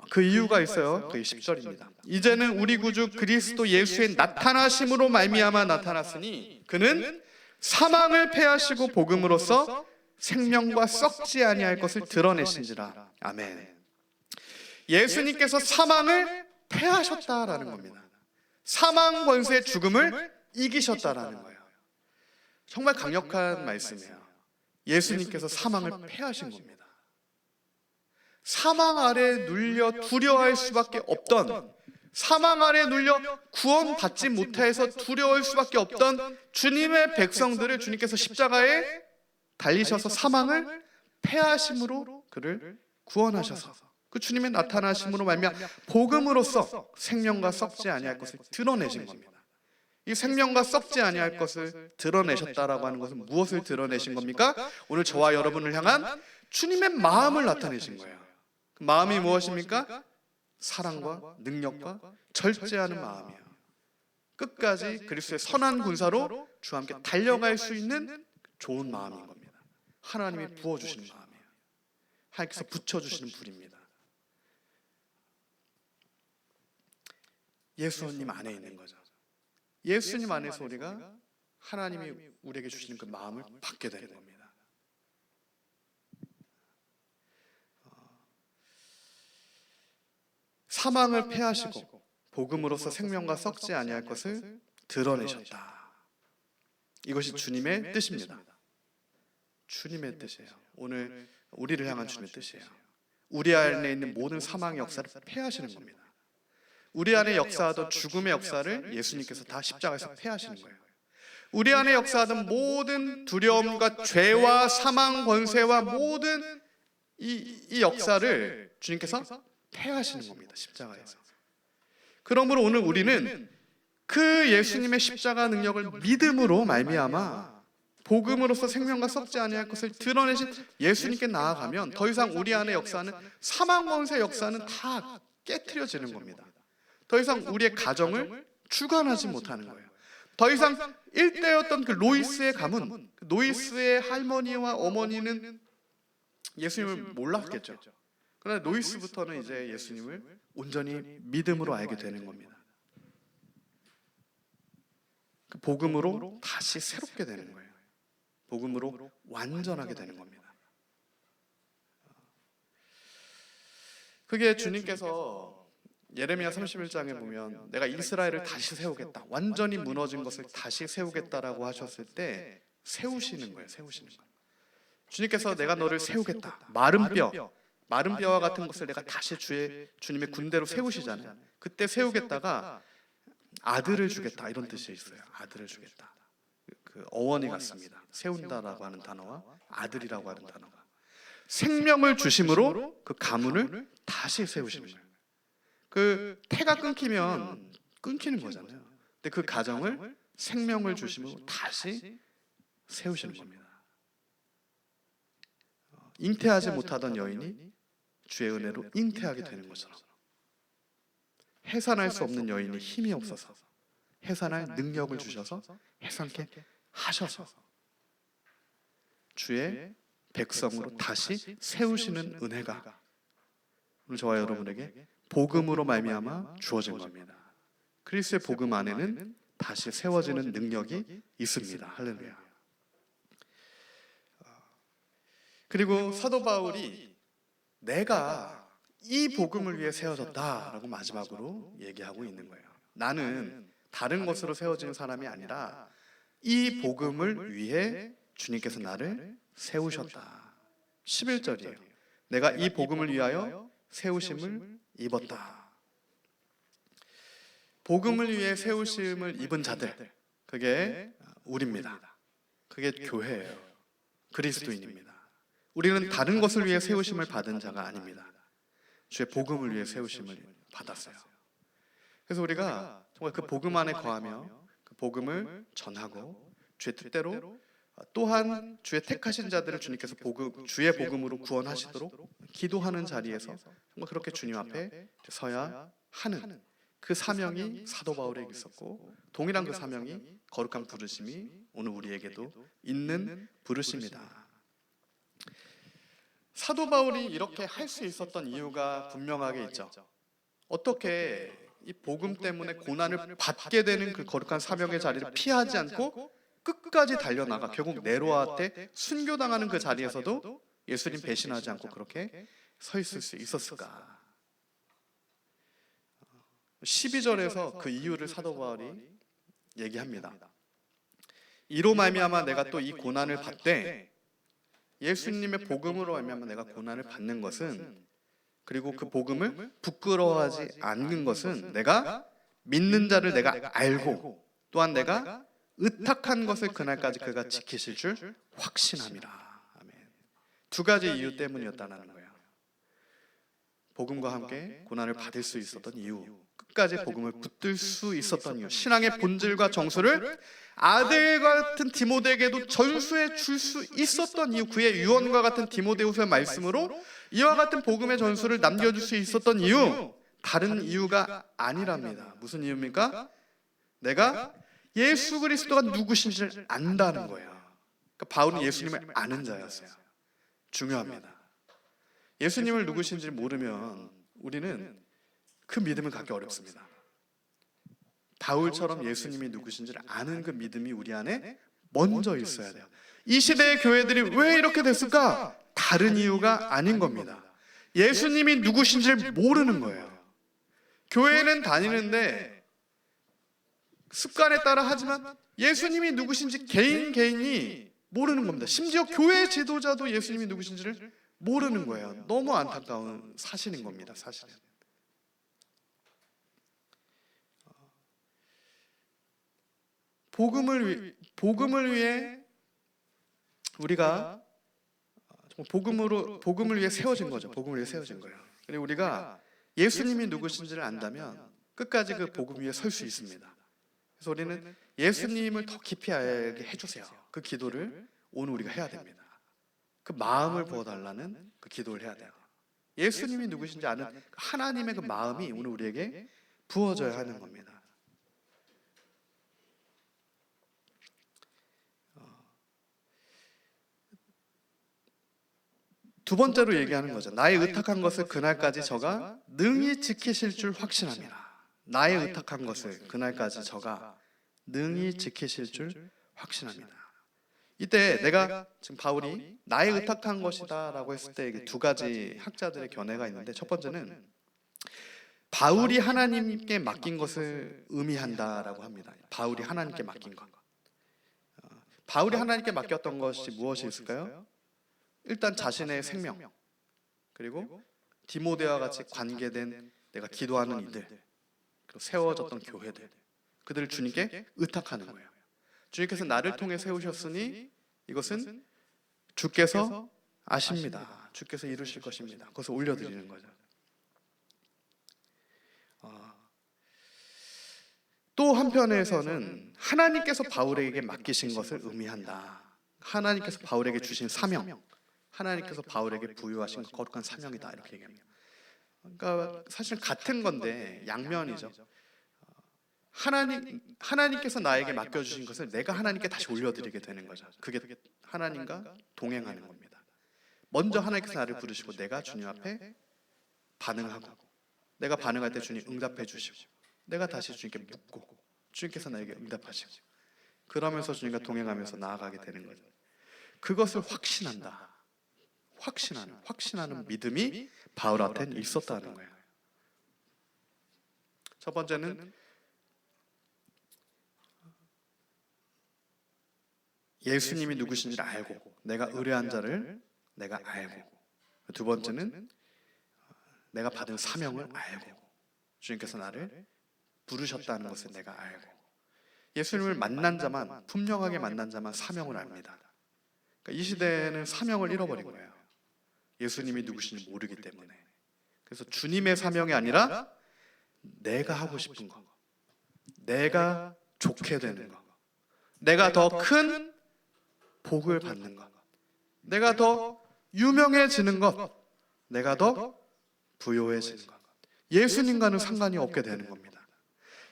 그 이유가 있어요. 그게 10절입니다. 이제는 우리 구주 그리스도 예수의 나타나심으로 말미암아 나타났으니 그는 사망을 패하시고 복음으로써 생명과 썩지 아니할 것을 드러내신지라. 아멘. 예수님께서 사망을 패하셨다라는 겁니다. 사망 권세의 죽음을 이기셨다라는 거예요. 정말 강력한 말씀이에요. 예수님께서 사망을 패하신 겁니다. 사망 아래 눌려 두려워할 수밖에 없던, 사망 아래 눌려 구원받지 못해서 두려워할 수밖에 없던 주님의 백성들을 주님께서 십자가에 달리셔서 사망을 패하심으로 그를 구원하셔서 그 주님의 나타나심으로 말미암아 복음으로써 생명과 썩지 아니할 것을 드러내신 겁니다. 이 생명과 썩지 아니할 것을 드러내셨다라고 하는 것은 무엇을 드러내신 겁니까? 오늘 저와 여러분을 향한 주님의 마음을 나타내신 거예요. 그 마음이 무엇입니까? 사랑과 능력과 절제하는 마음이에요. 끝까지 그리스도의 선한 군사로 주와 함께 달려갈 수 있는 좋은 마음인 겁니다. 하나님이 부어주시는 마음이에요. 하나님께서 붙여주시는 불입니다. 예수님 안에 있는 거죠. 예수님 안에서 우리가 하나님이 우리에게 주시는 그 마음을 받게 되는 겁니다. 사망을 패하시고 복음으로써 생명과 썩지 아니할 것을 드러내셨다. 이것이 주님의 뜻입니다. 주님의 뜻이에요. 오늘 우리를 향한 주님의 뜻이에요. 우리 안에 있는 모든 사망의 역사를 패하시는 겁니다. 우리 안에 역사하던 죽음의 역사를 예수님께서 다 십자가에서 패하시는 거예요. 우리 안에 역사하던 모든 두려움과 죄와 사망 권세와 모든 이 역사를 주님께서 패하시는 겁니다. 십자가에서. 그러므로 오늘 우리는 그 예수님의 십자가 능력을 믿음으로 말미암아 복음으로서 생명과 썩지 아니할 것을 드러내신 예수님께 나아가면 더 이상 우리 안에 역사하는 사망 권세 역사는 다 깨트려지는 겁니다. 더 이상 우리의 가정을 주관하지 못하는 거예요. 더 이상 일대였던 그 로이스의 가문, 로이스의 할머니와 어머니는 예수님을 몰랐겠죠. 그러나 로이스부터는 이제 예수님을 온전히 믿음으로 알게 되는 겁니다. 그 복음으로 다시 새롭게 되는 거예요. 복음으로 완전하게 되는 겁니다. 그게 주님께서 예레미야 31장에 보면 내가 이스라엘을 다시 세우겠다, 완전히 무너진 것을 다시 세우겠다라고 하셨을 때 세우시는 거예요. 세우시는 거예요. 주님께서 내가 너를 세우겠다, 마른 뼈와 같은 것을 내가 다시 주님의 군대로 세우시잖아요. 그때 세우겠다가 아들을 주겠다 이런 뜻이 있어요. 아들을 주겠다. 그 어원이 같습니다. 세운다라고 하는 단어와 아들이라고 하는 단어가 생명을 주심으로 그 가문을 다시 세우시는 거예요. 그 태가 끊기면 끊기는 거잖아요. 근데 그 가정을 생명을 주심으로 다시 세우시는 겁니다. 잉태하지 못하던 여인이 주의 은혜로 잉태하게 되는 것처럼, 해산할 수 없는 여인이 힘이 없어서 해산할 능력을 주셔서 해산케 하셔서 주의 백성으로 다시 세우시는 은혜가 오늘 저와 여러분에게 복음으로 말미암아 주어진 겁니다. 그리스도의 복음 안에는 다시 세워지는 능력이 있습니다. 할렐루야. 그리고 사도 바울이 내가 이 복음을 위해 세워졌다라고 마지막으로 얘기하고 있는 거예요. 나는 다른 것으로 세워지는 사람이 아니라 이 복음을 위해 주님께서 나를 세우셨다. 11절이에요. 내가 이 복음을 위하여 세우심을 입었다. 복음을 위해 세우심을 입은 자들, 그게 우리입니다. 그게 교회예요. 그리스도인입니다. 우리는 다른 것을 위해 세우심을 받은 자가 아닙니다. 주의 복음을 위해 세우심을 받았어요. 그래서 우리가 정말 그 복음 안에 거하며 그 복음을 전하고 주의 뜻대로 또한 주의 택하신 자들을 주님께서 주의 복음으로 구원하시도록 기도하는 자리에서 정말 그렇게 주님 앞에 서야 하는 그 사명이 사도 바울에게 있었고, 동일한 그 사명이 거룩한 부르심이 오늘 우리에게도 있는 부르심이다. 사도 바울이 이렇게 할 수 있었던 이유가 분명하게 있죠. 어떻게 이 복음 때문에 고난을 받게 되는 그 거룩한 사명의 자리를 피하지 않고 끝까지 달려나가 결국 네로아 때 순교당하는 그 자리에서도 예수님 배신하지 않고 그렇게 서 있을 수 있었을까? 12절에서 그 이유를 사도 바울이 얘기합니다. 이로 말미암아 내가 또 이 고난을 받되, 예수님의 복음으로 말미암아 내가 고난을 받는 것은, 그리고 그 복음을 부끄러워하지 않는 것은 내가 믿는 자를 내가 알고 또한 내가 의탁한 것을 그날까지 그가 지키실 줄 확신함이라. 아멘. 두 가지 이유 때문이었다는 거예요. 복음과 함께 고난을 받을 수 있었던 이유, 끝까지 복음을 붙들 수 있었던 이유, 신앙의 본질과 정수를 아들 같은 디모데에게도 전수해 줄 수 있었던 이유, 그의 유언과 같은 디모데후서의 말씀으로 이와 같은 복음의 전수를 남겨줄 수 있었던 이유, 다른 이유가 아니랍니다. 무슨 이유입니까? 내가 예수 그리스도가 누구신지를 안다는 거예요. 그러니까 바울은 예수님을 아는 자였어요. 중요합니다. 예수님을 누구신지를 모르면 우리는 그 믿음을 갖기 어렵습니다. 바울처럼 예수님이 누구신지를 아는 그 믿음이 우리 안에 먼저 있어야 돼요. 이 시대의 교회들이 왜 이렇게 됐을까? 다른 이유가 아닌 겁니다. 예수님이 누구신지를 모르는 거예요. 교회는 다니는데 습관에 따라 하지만 예수님이 누구신지 개인이 모르는 겁니다. 심지어 교회 지도자도 예수님이 누구신지를 모르는 거예요. 너무 안타까운 사실인 겁니다. 사실은. 복음을 위해 우리가 복음을 위해 세워진 거죠. 복음을 위해 세워진 거예요. 그리고 우리가 예수님이 누구신지를 안다면 끝까지 그 복음 위에 설 수 있습니다. 그래서 우리는 예수님을 더 깊이 알게 해주세요. 그 기도를 오늘 우리가 해야 됩니다. 그 마음을 부어달라는 그 기도를 해야 돼요. 예수님이 누구신지 아는 하나님의 그 마음이 오늘 우리에게 부어져야 하는 겁니다. 두 번째로 얘기하는 거죠. 나의 의탁한 것을 그날까지 저가 능히 지키실 줄 확신합니다. 나의 의탁한 것을 그날까지 저가 능히 지키실 줄 확신합니다. 이때 내가 지금 바울이 나의 의탁한 것이다 라고 했을 때 두 가지 학자들의 견해가 있는데, 첫 번째는 바울이 하나님께 맡긴 것을 의미한다라고 합니다. 바울이 하나님께 맡긴 것. 바울이 하나님께 맡겼던 것이 무엇이 있을까요? 일단 자신의 생명, 그리고 디모데와 같이 관계된 내가 기도하는 이들, 그리고 세워졌던 교회들, 그들을 주님께 의탁하는 거예요. 주님께서 나를 통해 세우셨으니 이것은 주께서 아십니다. 주께서 이루실 것입니다. 그것을 올려드리는 거죠. 또 한편에서는 하나님께서 바울에게 맡기신 것을 의미한다. 하나님께서 바울에게 주신 사명, 하나님께서 바울에게 부여하신 거룩한 사명이다, 이렇게 얘기합니다. 그러니까 사실 같은 건데 양면이죠. 하나님께서 나에게 맡겨주신 것을 내가 하나님께 다시 올려드리게 되는 거죠. 그게 하나님과 동행하는 겁니다. 먼저 하나님께서 나를 부르시고 내가 주님 앞에 반응하고, 내가 반응할 때 주님 응답해 주시고, 내가 다시 주님께 묻고 주님께서 나에게 응답하시고, 그러면서 주님과 동행하면서 나아가게 되는 거죠. 그것을 확신한다. 확신하는 믿음이 바울한테는 있었다는 거예요. 첫 번째는 예수님이 누구신지를 알고, 내가 의뢰한 자를 내가 알고, 두 번째는 내가 받은 사명을 알고, 주님께서 나를 부르셨다는 것을 내가 알고. 예수님을 만난 자만, 분명하게 만난 자만 사명을 압니다. 그러니까 이 시대는 사명을 잃어버린 거예요. 예수님이 누구신지 모르기 때문에. 그래서 주님의 사명이 아니라 내가 하고 싶은 거, 내가 좋게 되는 거, 내가 더 큰 복을 받는 것, 내가 더 유명해지는 것, 내가 더 부요해지는 것, 예수님과는 상관이 없게 되는 겁니다.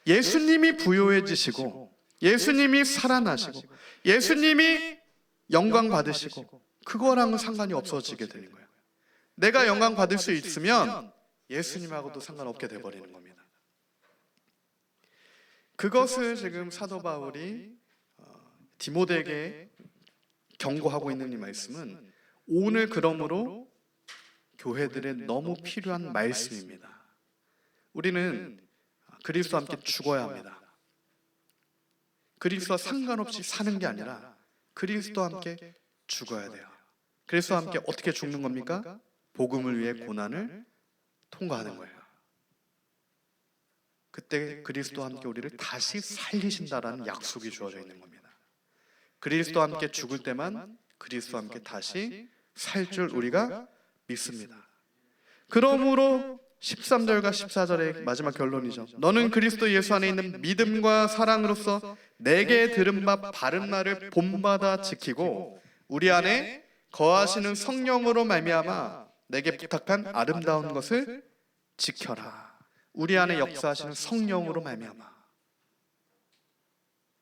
예수님이 부요해지시고, 예수님이 살아나시고, 예수님이 영광 받으시고, 그거랑은 상관이 없어지게 되는 거예요. 내가 영광 받을 수 있으면 예수님하고도 상관없게 돼버리는 겁니다. 그것을 지금 사도 바울이 디모데에게 경고하고 있는 이 말씀은 오늘 그러므로 교회들에 너무 필요한 말씀입니다. 우리는 그리스도와 함께 죽어야 합니다. 그리스도와 상관없이 사는 게 아니라 그리스도와 함께 죽어야 돼요. 그리스도와 함께 어떻게 죽는 겁니까? 복음을 위해 고난을 통과하는 거예요. 그때 그리스도와 함께 우리를 다시 살리신다라는 약속이 주어져 있는 겁니다. 그리스도와 함께 죽을 때만 그리스도와 함께 다시 살 줄 우리가 믿습니다. 그러므로 13절과 14절의 마지막 결론이죠. 너는 그리스도 예수 안에 있는 믿음과 사랑으로서 내게 들은 바 바른 말을 본받아 지키고 우리 안에 거하시는 성령으로 말미암아 내게 부탁한 아름다운 것을 지켜라. 우리 안에 역사하시는 성령으로 말미암아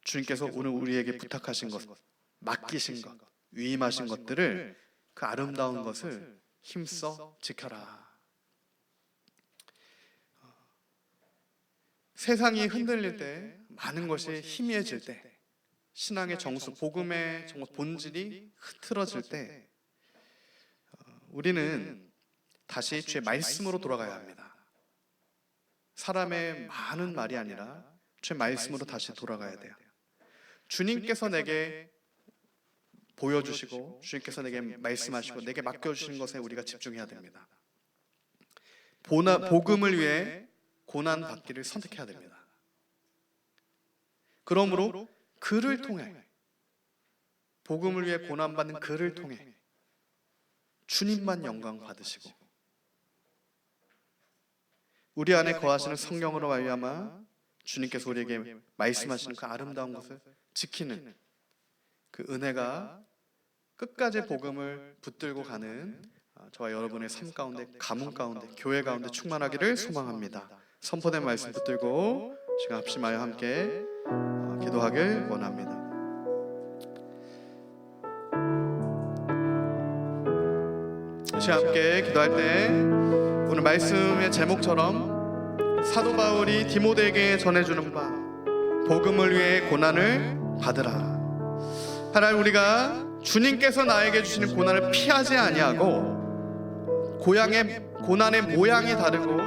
주님께서 오늘 우리에게 부탁하신 것, 맡기신 것, 위임하신 것들을, 그 아름다운 것을 힘써 지켜라. 세상이 흔들릴 때, 많은 것이 희미해질 때, 신앙의 정수, 복음의 정말 본질이 흐트러질 때 우리는 다시 주의 말씀으로 돌아가야 합니다. 사람의 많은 말이 아니라 주의 말씀으로 다시 돌아가야 돼요. 주님께서 내게 보여주시고 주님께서 내게 말씀하시고 내게 맡겨주시는 것에 우리가 집중해야 됩니다. 복음을 위해 고난 받기를 선택해야 됩니다. 그러므로 그를 통해, 복음을 위해 고난 받는 그를 통해 주님만 영광 받으시고 우리 안에 거하시는 성령으로 말미암아 주님께서 우리에게 말씀하시는 그 아름다운 것을 지키는 그 은혜가 끝까지 복음을 붙들고 가는 저와 여러분의 삶 가운데, 가문 가운데, 교회 가운데 충만하기를 소망합니다. 선포된 말씀 붙들고 시간 합심하여 함께 기도하길 원합니다. 같이 함께 기도할 때 오늘 말씀의 제목처럼 사도 바울이 디모데에게 전해주는 바 복음을 위해 고난을 받으라. 하나님, 우리가 주님께서 나에게 주시는 고난을 피하지 아니하고 고난의 모양이 다르고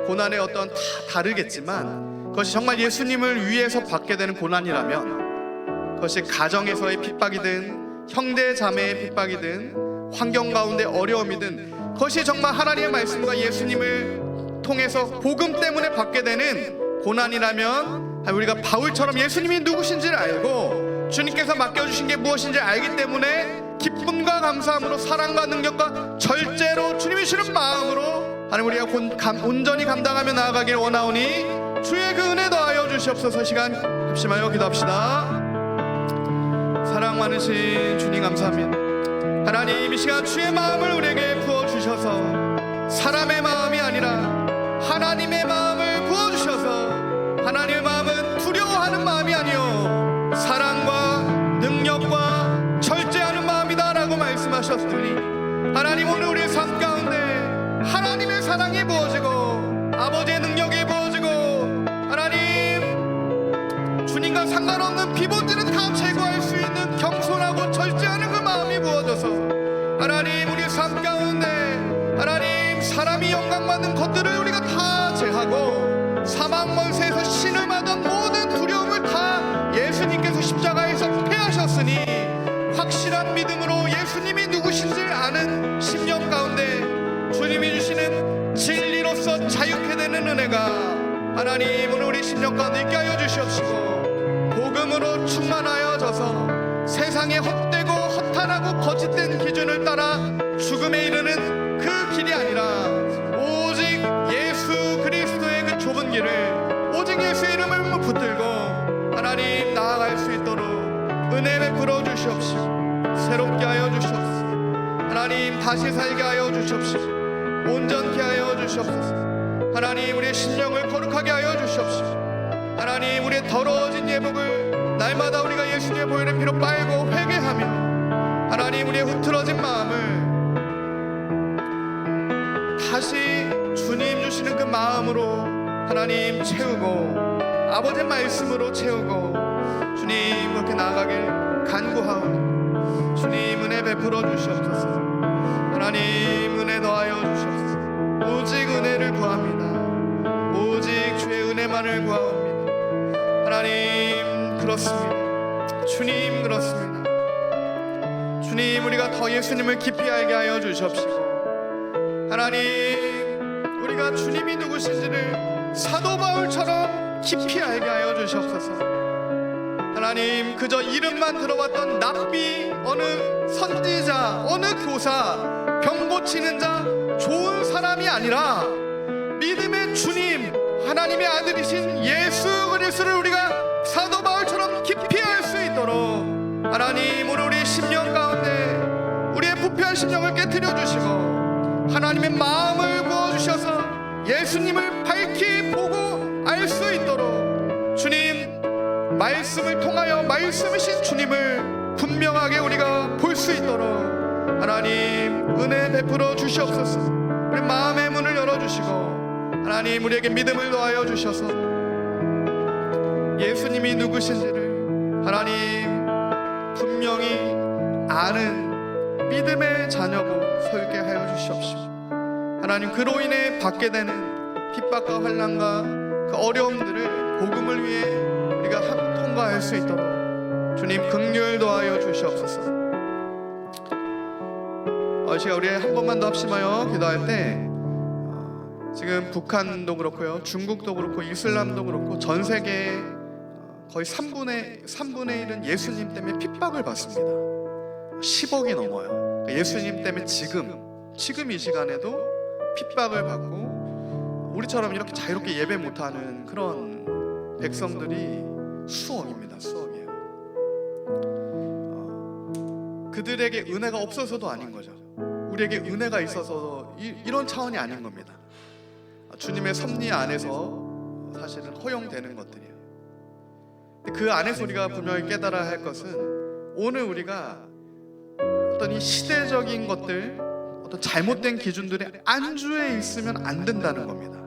고난의 어떤 다 다르겠지만 그것이 정말 예수님을 위해서 받게 되는 고난이라면 그것이 가정에서의 핍박이든 형제 자매의 핍박이든 환경 가운데 어려움이든 그것이 정말 하나님의 말씀과 예수님을 통해서 복음 때문에 받게 되는 고난이라면 우리가 바울처럼 예수님이 누구신지를 알고 주님께서 맡겨주신 게 무엇인지 알기 때문에 기쁨과 감사함으로 사랑과 능력과 절제로 주님이 주는 마음으로 하나님 우리가 온전히 감당하며 나아가길 원하오니 주의 그 은혜 더하여 주시옵소서. 시간 합심하여 기도합시다. 사랑 많으신 주님 감사합니다. 하나님, 이 시간 주의 마음을 우리에게 부어주셔서 사람의 마음이 아니라 하나님의 마음을 부어주셔서 하나님의 마음은 두려워하는 마음이 아니요 사랑과 능력과 절제하는 마음이다 라고 말씀하셨으니 하나님, 오늘 우리의 삶 가운데 하나님의 사랑이 부어지고 아버지의 능력이 부어지고 하나님 주님과 상관없는 비본질은 다 제거할 수 있는 겸손하고 절제하는 그 마음이 부어져서 하나님 우리의 삶 가운데 하나님 사람이 영광받는 것들을 우리가 다 제하고 사망 먼세에서 신음하던 모든 두려움을 다 예수님께서 십자가에서 패하셨으니 확실한 믿음으로 예수님이 누구신지를 아는 심령 가운데 주님이 주시는 진리로서 자유케 되는 은혜가 하나님 오늘 우리 심령 가운데 있게 하여 주시옵시고 복음으로 충만하여져서 세상에 헛되고 허탄하고 거짓된 기준을 따라 죽음에 이르는 그 길이 아니라 오직 예수 그리스도의 그 좁은 길을 오직 예수의 이름을 붙들고 하나님 나아갈 수 있도록 은혜 베풀어 주시옵시고 새롭게 하여 주시옵소서. 하나님 다시 살게 하여 주시옵시고 온전케 하여 주시옵소서. 하나님 우리의 심령을 거룩하게 하여 주시옵시고 하나님 우리의 더러워진 예복을 날마다 우리가 예수님의 보혈의 피로 빨고 회개하며 하나님 우리의 흐트러진 마음을 다시 주님 주시는 그 마음으로 하나님 채우고 아버지의 말씀으로 채우고 주님 그렇게 나아가길 간구하오니 주님 은혜 베풀어 주시옵소서. 하나님 은혜 더하여 주시옵소서. 오직 은혜를 구합니다. 오직 주의 은혜만을 구하옵니다. 하나님 그렇습니다. 주님 그렇습니다. 주님 우리가 더 예수님을 깊이 알게 하여 주시옵시고 하나님 우리가 주님이 누구신지를 사도 바울처럼 깊이 알게 하여 주시옵소서. 하나님 그저 이름만 들어봤던 랍비 어느 선지자 어느 교사 병 고치는 자 좋은 사람이 아니라 믿음의 주님 하나님의 아들이신 예수 그리스도를 우리가 사도 바울처럼 깊이 알 수 있도록 하나님 오늘 우리의 심령 가운데 우리의 부패한 심령을 깨트려 주시고 하나님의 마음을 부어주셔서 예수님을 밝히 보고 알 수 있도록 주님 말씀을 통하여 말씀이신 주님을 분명하게 우리가 볼 수 있도록 하나님 은혜 베풀어 주시옵소서. 우리 마음의 문을 열어주시고 하나님 우리에게 믿음을 더하여 주셔서 예수님이 누구신지를 하나님 분명히 아는 믿음의 자녀고 설계 하여 주시옵시고 하나님 그로 인해 받게 되는 핍박과 환난과 그 어려움들을 복음을 위해 우리가 통과할 수 있도록 주님 긍휼 더하여 주시옵소서. 제가 우리 한 번만 더 합심하여 기도할 때 지금 북한도 그렇고요 중국도 그렇고 이슬람도 그렇고 전 세계 거의 3분의 1은 예수님 때문에 핍박을 받습니다. 10억이 넘어요. 예수님 때문에 지금 이 시간에도 핍박을 받고 우리처럼 이렇게 자유롭게 예배 못하는 그런 백성들이 수억입니다. 수억이에요. 그들에게 은혜가 없어서도 아닌 거죠. 우리에게 은혜가 있어서 이런 차원이 아닌 겁니다. 주님의 섭리 안에서 사실은 허용되는 것들이에요. 그 안에서 우리가 분명히 깨달아야 할 것은 오늘 우리가 어떤 이 시대적인 것들, 어떤 잘못된 기준들의 안주에 있으면 안 된다는 겁니다.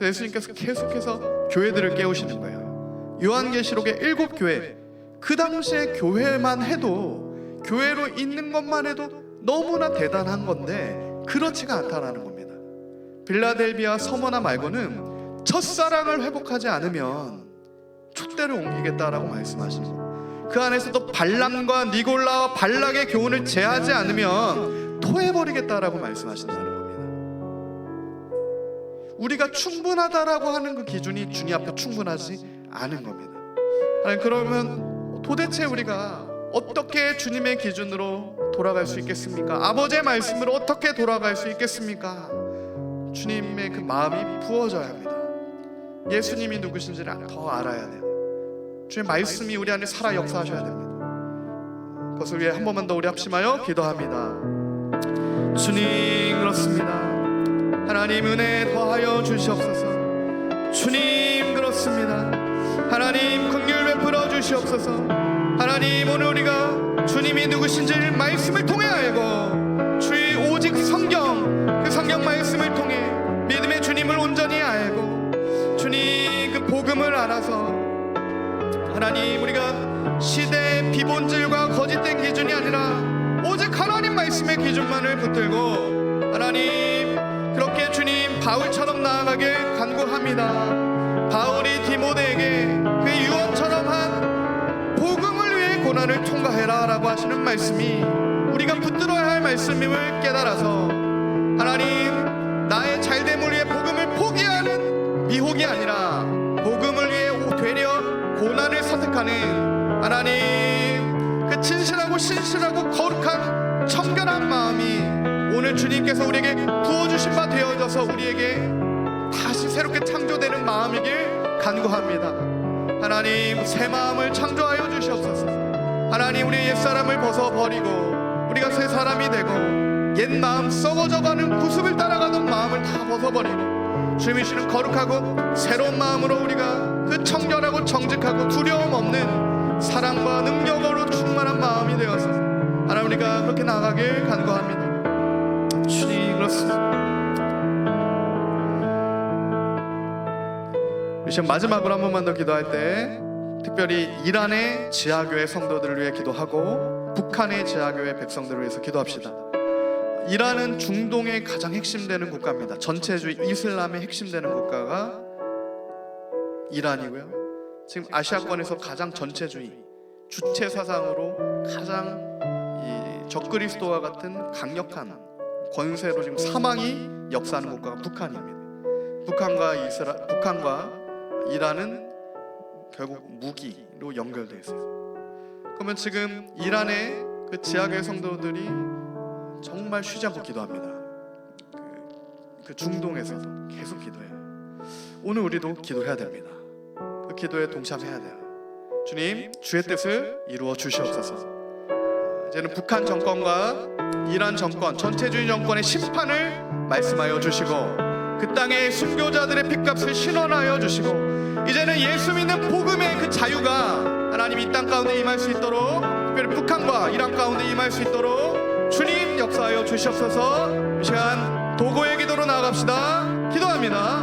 예수님께서 계속해서 교회들을 깨우시는 거예요. 요한계시록의 7교회, 그 당시에 교회만 해도, 교회로 있는 것만 해도 너무나 대단한 건데 그렇지가 않다라는 겁니다. 빌라델비아 서머나 말고는 첫사랑을 회복하지 않으면 촛대를 옮기겠다라고 말씀하시는 거예요. 그 안에서도 발람과 니골라와 발락의 교훈을 제하지 않으면 토해버리겠다라고 말씀하신다는 겁니다. 우리가 충분하다라고 하는 그 기준이 주님 앞에 충분하지 않은 겁니다. 아니, 그러면 도대체 우리가 어떻게 주님의 기준으로 돌아갈 수 있겠습니까? 아버지의 말씀으로 어떻게 돌아갈 수 있겠습니까? 주님의 그 마음이 부어져야 합니다. 예수님이 누구신지를 더 알아야 돼요. 주의 말씀이 우리 안에 살아 역사하셔야 됩니다. 그것을 위해 한 번만 더 우리 합심하여 기도합니다. 주님, 그렇습니다. 하나님, 은혜 더하여 주시옵소서. 주님, 그렇습니다. 하나님, 긍휼 베풀어 주시옵소서. 하나님, 오늘 우리가 주님이 누구신지를 말씀을 통해 알고, 주의 오직 성경, 그 성경 말씀을 통해 믿음의 주님을 온전히 알고, 주님 그 복음을 알아서 하나님, 우리가 시대의 비본질과 거짓된 기준이 아니라 오직 하나님 말씀의 기준만을 붙들고, 하나님, 그렇게 주님 바울처럼 나아가길 간구합니다. 바울이 디모데에게 그 유언처럼 한 복음을 위해 고난을 통과해라 라고 하시는 말씀이 우리가 붙들어야 할 말씀임을 깨달아서, 하나님, 나의 잘됨을 위해 복음을 포기하는 미혹이 아니라 복음을 위해 되려 고난을 선택하는 하나님, 그 진실하고 신실하고 거룩한 청결한 마음이 오늘 주님께서 우리에게 부어주신 바 되어져서 우리에게 다시 새롭게 창조되는 마음이길 간구합니다. 하나님, 새 마음을 창조하여 주시옵소서. 하나님, 우리의 옛사람을 벗어버리고 우리가 새 사람이 되고, 옛 마음, 썩어져가는 구습을 따라가던 마음을 다 벗어버리고 주님이 주시는 거룩하고 새로운 마음으로 우리가 그 청결하고 정직하고 두려움 없는 사랑과 능력으로 충만한 마음이 되어서 하나님, 우리가 그렇게 나아가길 간구합니다. 주님, 그렇습니다. 우리 지금 마지막으로 한 번만 더 기도할 때, 특별히 이란의 지하교회 성도들을 위해 기도하고 북한의 지하교회 백성들을 위해서 기도합시다. 이란은 중동의 가장 핵심되는 국가입니다. 전체주의 이슬람의 핵심되는 국가가 이란이고요. 지금 아시아권에서 가장 전체주의, 주체 사상으로 가장 이 적그리스도와 같은 강력한 권세로 지금 사망이 역사하는 국가가 북한입니다. 북한과 이란은 결국 무기로 연결되어 있어요. 그러면 지금 이란의 그 지하교회 성도들이 정말 쉬지 않고 기도합니다. 그 중동에서도 계속 기도해요. 오늘 우리도 기도해야 됩니다. 그 기도에 동참해야 돼요. 주님, 주의 뜻을 이루어 주시옵소서. 이제는 북한 정권과 이란 정권, 전체주의 정권의 심판을 말씀하여 주시고, 그 땅의 순교자들의 핏값을 신원하여 주시고, 이제는 예수 믿는 복음의 그 자유가 하나님 이 땅 가운데 임할 수 있도록, 특별히 북한과 이란 가운데 임할 수 있도록 주님 역사하여 주시옵소서. 이 시간 도구의 기도로 나아갑시다. 기도합니다.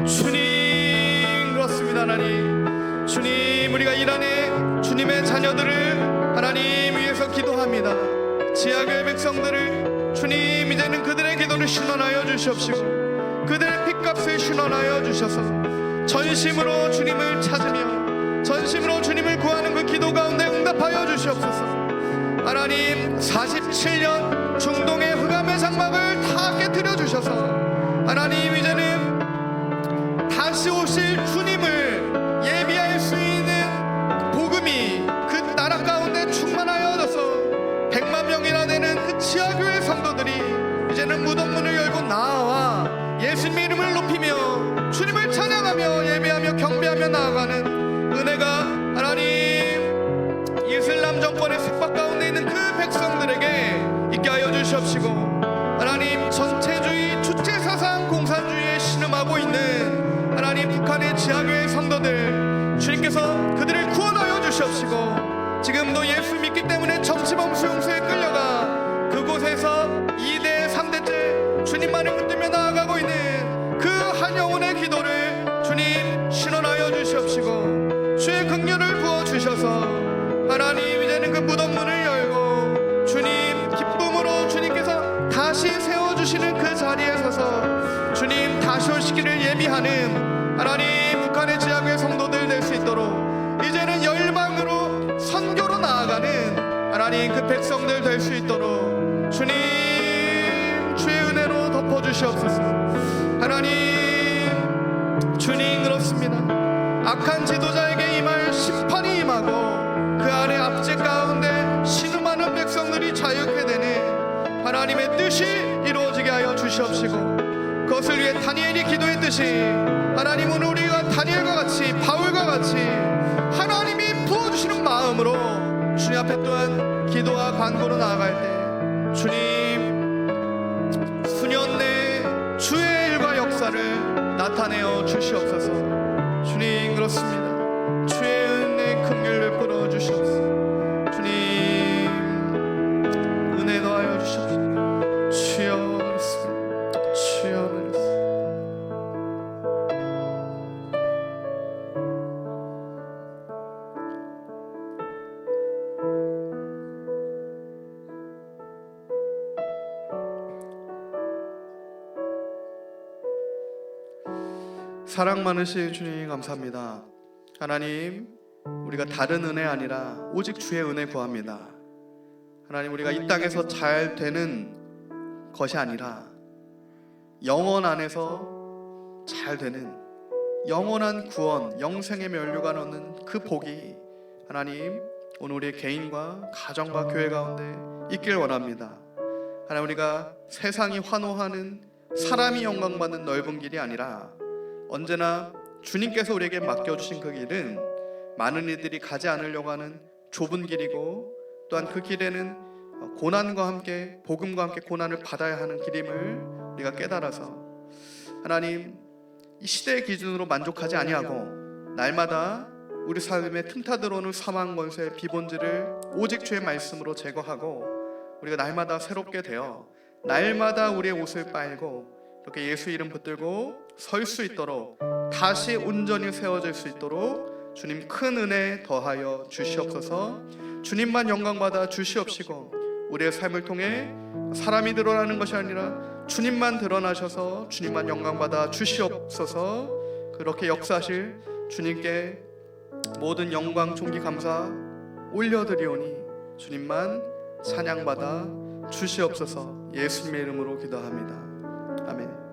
주님, 그렇습니다. 하나님, 주님, 우리가 이란의 주님의 자녀들을 하나님 위해서 기도합니다. 지하교회 백성들을 주님, 이제는 그들의 기도를 신원하여 주시옵시고, 그들의 핏값을 신원하여 주셔서 전심으로 주님을 찾으며 전심으로 주님을 구하는 그 기도 가운데 응답하여 주시옵소서. 하나님, 47년 중동의 흑암의 장막을 다 깨뜨려 주셔서 하나님, 이제는 다시 오실 주님을 예비할 수 있는 복음이 그 나라 가운데 충만하여져서 100만 명이나 되는 그 지하교회 성도들이 이제는 무덤문을 열고 나와 예수님의 이름을 높이며 주님을 찬양하며 예배하며 경배하며 나아가는 은혜가 하나님 이슬람 정권의 속박 가운데 있는 그 백성들에게 있게 하여 주시옵시고, 하나님, 전체주의 주체사상 공산주의에 신음하고 있는 하나님 북한의 지하교회 성도들, 주님께서 그들을 구원하여 주시옵시고, 지금도 예수 믿기 때문에 정치범 수용소에 끌려가 그곳에서 부어주시는 그 자리에 서서 주님 다시 오시기를 예비하는 하나님 북한의 지하교회 성도들 될 수 있도록 이제는 열방으로 선교로 나아가는 하나님 그 백성들 될 수 있도록 주님 주의 은혜로 덮어주시옵소서. 하나님 주님 그렇습니다. 악한 지도자에게 임할 심판이 임하고 그 안에 압제 가운데 신음하는 백성들이 자유케 되는 하나님의 뜻이 이루어지게 하여 주시옵시고 그것을 위해 다니엘이 기도했듯이 하나님은 우리가 다니엘과 같이 바울과 같이 하나님이 부어주시는 마음으로 주님 앞에 또한 기도와 간구로 나아갈 때 주님 수년 내에 주의 일과 역사를 나타내어 주시옵소서. 주님 그렇습니다. 주의 은혜 긍휼을 베풀어 주시옵소서. 주님 은혜 더하여 주시옵소서. 주여 그렇습니다. 주여 그렇습니다. 사랑 많으신 주님 감사합니다. 하나님 우리가 다른 은혜 아니라 오직 주의 은혜 구합니다. 하나님 우리가 이 땅에서 잘 되는 것이 아니라 영원 안에서 잘 되는 영원한 구원 영생의 면류가 얻는 그 복이 하나님 오늘 우리의 개인과 가정과 교회 가운데 있길 원합니다. 하나님 우리가 세상이 환호하는 사람이 영광받는 넓은 길이 아니라 언제나 주님께서 우리에게 맡겨주신 그 길은 많은 이들이 가지 않으려고 하는 좁은 길이고 또한 그 길에는 고난과 함께 복음과 함께 고난을 받아야 하는 길임을 우리가 깨달아서 하나님 이 시대의 기준으로 만족하지 아니하고 날마다 우리 삶에 틈타 들어오는 사망 권세의 비본질을 오직 주의 말씀으로 제거하고 우리가 날마다 새롭게 되어 날마다 우리의 옷을 빨고 이렇게 예수 이름 붙들고 설 수 있도록 다시 온전히 세워질 수 있도록 주님 큰 은혜 더하여 주시옵소서. 주님만 영광받아 주시옵시고 우리의 삶을 통해 사람이 드러나는 것이 아니라 주님만 드러나셔서 주님만 영광받아 주시옵소서. 그렇게 역사하실 주님께 모든 영광 존귀 감사 올려드리오니 주님만 찬양받아 주시옵소서. 예수님의 이름으로 기도합니다. 아멘.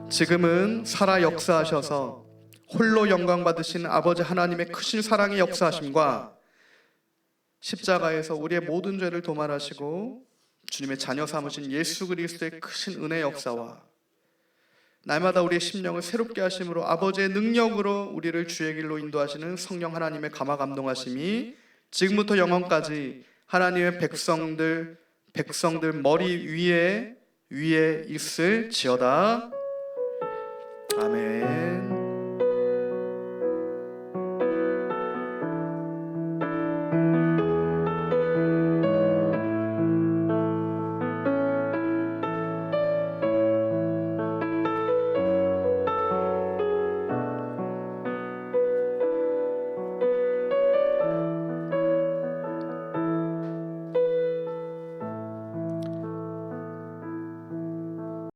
지금은 살아 역사하셔서 홀로 영광 받으신 아버지 하나님의 크신 사랑의 역사하심과 십자가에서 우리의 모든 죄를 도말하시고 주님의 자녀 삼으신 예수 그리스도의 크신 은혜 역사와 날마다 우리의 심령을 새롭게 하심으로 아버지의 능력으로 우리를 주의 길로 인도하시는 성령 하나님의 감화 감동하심이 지금부터 영원까지 하나님의 백성들 머리 위에 있을지어다. 아멘.